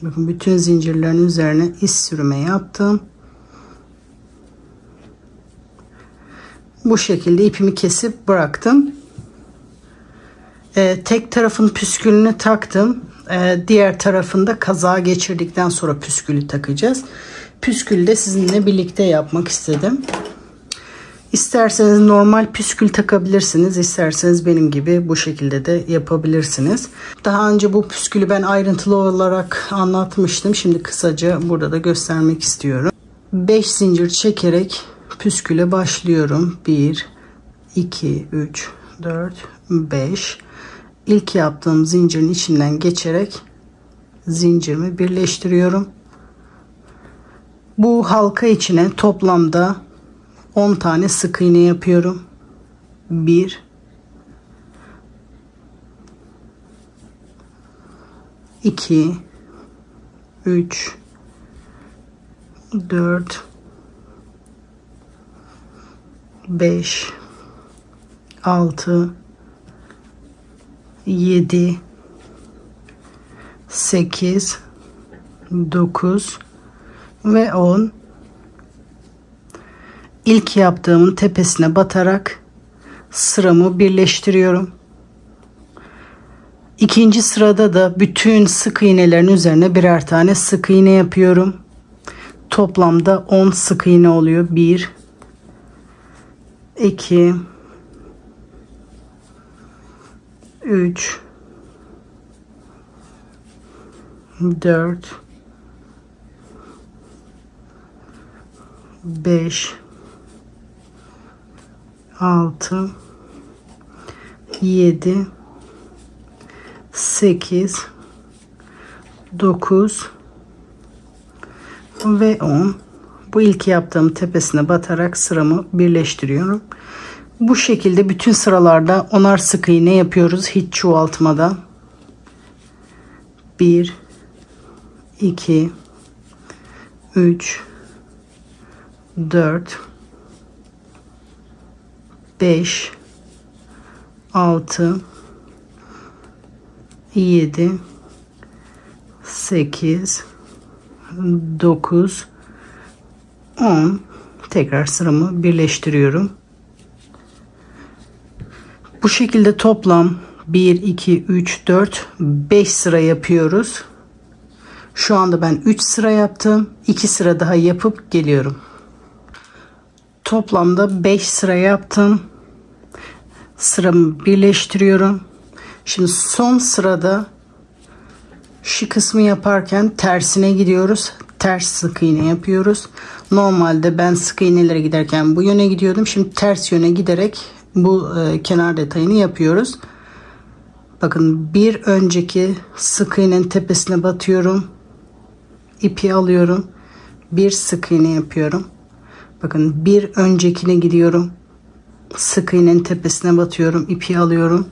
Bakın bütün zincirlerin üzerine iz sürme yaptım. Bu şekilde ipimi kesip bıraktım. Tek tarafın püskülünü taktım. Diğer tarafında kazağa geçirdikten sonra püskülü takacağız. Püskülü de sizinle birlikte yapmak istedim. İsterseniz normal püskül takabilirsiniz. İsterseniz benim gibi bu şekilde de yapabilirsiniz. Daha önce bu püskülü ben ayrıntılı olarak anlatmıştım. Şimdi kısaca burada da göstermek istiyorum. 5 zincir çekerek püsküle başlıyorum. 1, 2, 3, 4, 5. İlk yaptığım zincirin içinden geçerek zincirimi birleştiriyorum. Bu halka içine toplamda 10 tane sık iğne yapıyorum. 1, 2, 3, 4, 5, 6, 7, 8, 9 ve 10. İlk yaptığımın tepesine batarak sıramı birleştiriyorum. İkinci sırada da bütün sık iğnelerin üzerine birer tane sık iğne yapıyorum. Toplamda 10 sık iğne oluyor. 1, 2, 3, 4, 5, 6, 7, 8, 9 ve 10. Bu ilk yaptığım tepesine batarak sıramı birleştiriyorum. Bu şekilde bütün sıralarda 10'ar sık iğne yapıyoruz hiç çoğaltmadan. 1, 2, 3, 4, 5, 6, 7, 8, 9, 10. Tekrar sıramı birleştiriyorum. Bu şekilde toplam 1, 2, 3, 4, 5 sıra yapıyoruz. Şu anda ben 3 sıra yaptım. 2 sıra daha yapıp geliyorum. Toplamda 5 sıra yaptım. Sıramı birleştiriyorum. Şimdi son sırada şu kısmı yaparken tersine gidiyoruz. Ters sık iğne yapıyoruz. Normalde ben sık iğnelere giderken bu yöne gidiyordum. Şimdi ters yöne giderek bu kenar detayını yapıyoruz. Bakın bir önceki sık iğnenin tepesine batıyorum. İpi alıyorum. Bir sık iğne yapıyorum. Bakın bir öncekine gidiyorum. Sık iğnenin tepesine batıyorum. İpi alıyorum.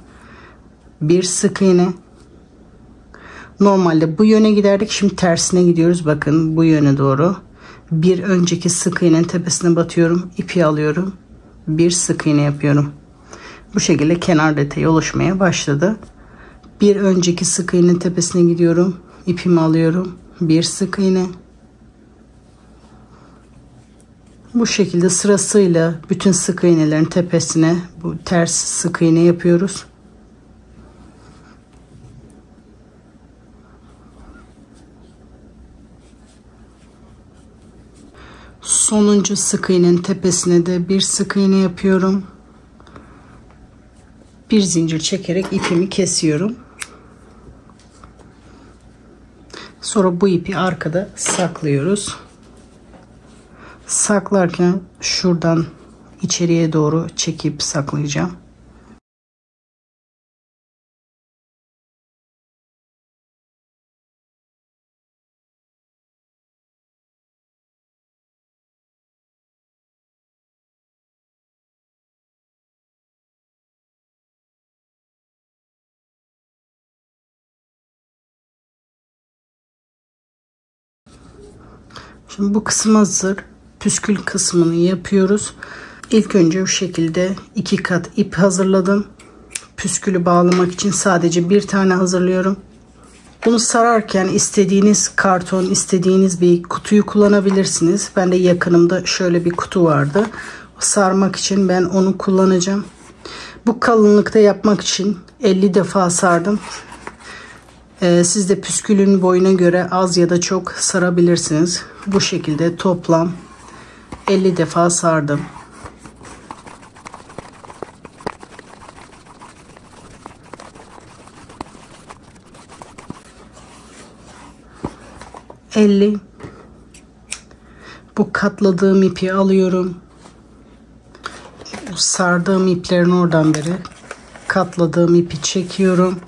Bir sık iğne. Normalde bu yöne giderdik. Şimdi tersine gidiyoruz. Bakın bu yöne doğru. Bir önceki sık iğnenin tepesine batıyorum. İpi alıyorum. Bir sık iğne yapıyorum. Bu şekilde kenar detayı oluşmaya başladı. Bir önceki sık iğnenin tepesine gidiyorum. İpimi alıyorum. Bir sık iğne. Bu şekilde sırasıyla bütün sık iğnelerin tepesine bu ters sık iğne yapıyoruz. Sonuncu sık iğnenin tepesine de bir sık iğne yapıyorum. Bir zincir çekerek ipimi kesiyorum. Sonra bu ipi arkada saklıyoruz. Saklarken şuradan içeriye doğru çekip saklayacağım. Şimdi bu kısım hazır. Püskül kısmını yapıyoruz. İlk önce bu şekilde 2 kat ip hazırladım. Püskülü bağlamak için sadece bir tane hazırlıyorum. Bunu sararken istediğiniz karton, istediğiniz bir kutuyu kullanabilirsiniz. Ben de yakınımda şöyle bir kutu vardı. Sarmak için ben onu kullanacağım. Bu kalınlıkta yapmak için 50 defa sardım. Siz de püskülün boyuna göre az ya da çok sarabilirsiniz. Bu şekilde toplam 50 defa sardım. Bu katladığım ipi alıyorum. Sardığım iplerin oradan beri katladığım ipi çekiyorum.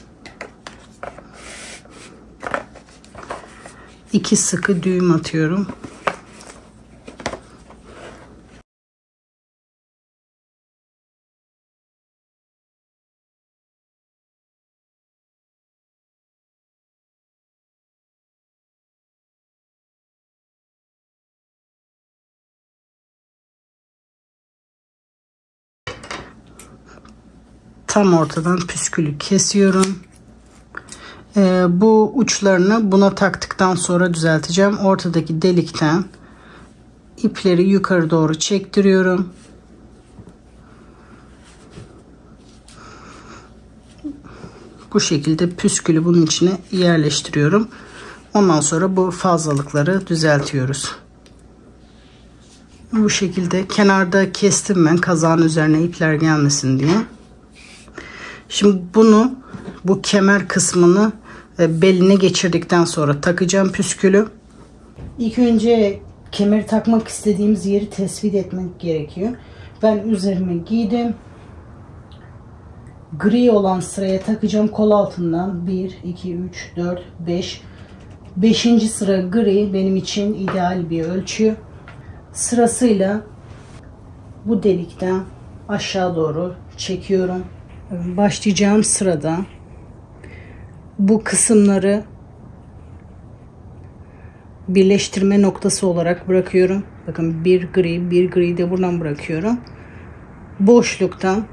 2 sıkı düğüm atıyorum. Tam ortadan püskülü kesiyorum. Bu uçlarını buna taktıktan sonra düzelteceğim. Ortadaki delikten ipleri yukarı doğru çektiriyorum. Bu şekilde püskülü bunun içine yerleştiriyorum. Ondan sonra bu fazlalıkları düzeltiyoruz. Bu şekilde kenarda kestim ben, kazağın üzerine ipler gelmesin diye. Şimdi bu kemer kısmını beline geçirdikten sonra takacağım püskülü. İlk önce kemeri takmak istediğimiz yeri tespit etmek gerekiyor. Ben üzerime giydim. Gri olan sıraya takacağım kol altından. 1, 2, 3, 4, 5. 5. sıra gri benim için ideal bir ölçü. Sırasıyla bu delikten aşağı doğru çekiyorum. Başlayacağım sırada bu kısımları birleştirme noktası olarak bırakıyorum. Bakın bir gri de buradan bırakıyorum. Boşluktan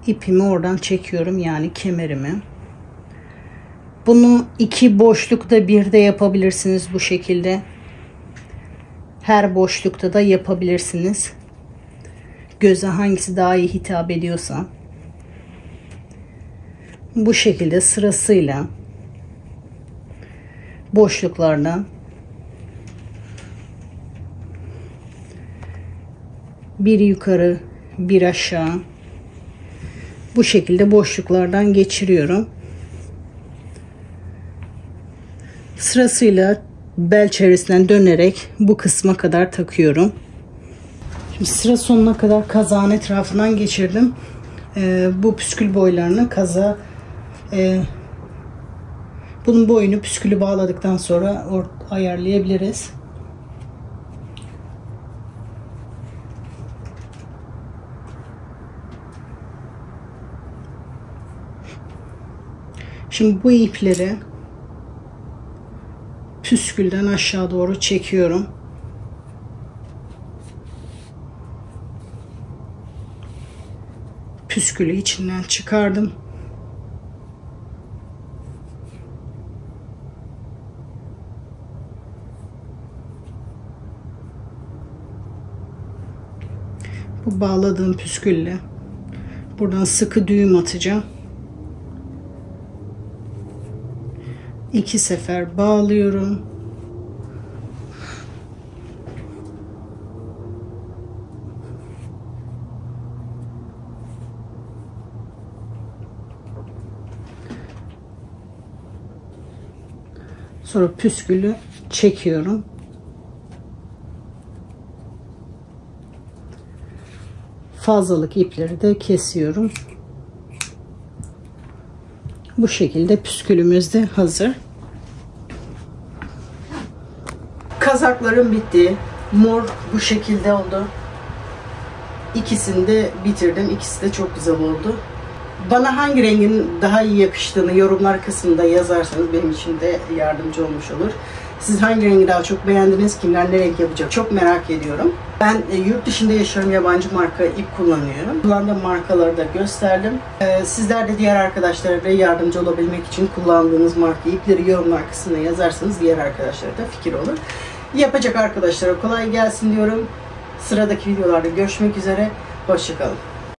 ipimi oradan çekiyorum, yani kemerimi. Bunu 2 boşlukta bir de yapabilirsiniz bu şekilde. Her boşlukta da yapabilirsiniz. Göze hangisi daha iyi hitap ediyorsa. Bu şekilde sırasıyla boşluklardan bir yukarı bir aşağı bu şekilde boşluklardan geçiriyorum. Sırasıyla bel çevresinden dönerek bu kısma kadar takıyorum. Şimdi sıra sonuna kadar kazağın etrafından geçirdim. Bu püskül boylarını kazağa bunun boyunu püskülü bağladıktan sonra ayarlayabiliriz. Şimdi bu ipleri püskülden aşağı doğru çekiyorum. Püskülü içinden çıkardım. Bu bağladığım püskülle buradan sıkı düğüm atacağım. 2 sefer bağlıyorum. Sonra püskülü çekiyorum. Fazlalık ipleri de kesiyorum. Bu şekilde püskülümüz de hazır. Kazaklarım bitti. Mor bu şekilde oldu. İkisini de bitirdim. İkisi de çok güzel oldu. Bana hangi rengin daha iyi yakıştığını yorumlar kısmında yazarsanız benim için de yardımcı olmuş olur. Siz hangi rengi daha çok beğendiniz? Kimler ne renk yapacak? Çok merak ediyorum. Ben yurt dışında yaşıyorum. Yabancı marka ip kullanıyorum. Kullandığım markaları da gösterdim. Sizler de diğer arkadaşlara yardımcı olabilmek için kullandığınız marka ipleri yorumlar kısmına yazarsanız diğer arkadaşlara da fikir olur. Yapacak arkadaşlara kolay gelsin diyorum. Sıradaki videolarda görüşmek üzere. Hoşça kalın.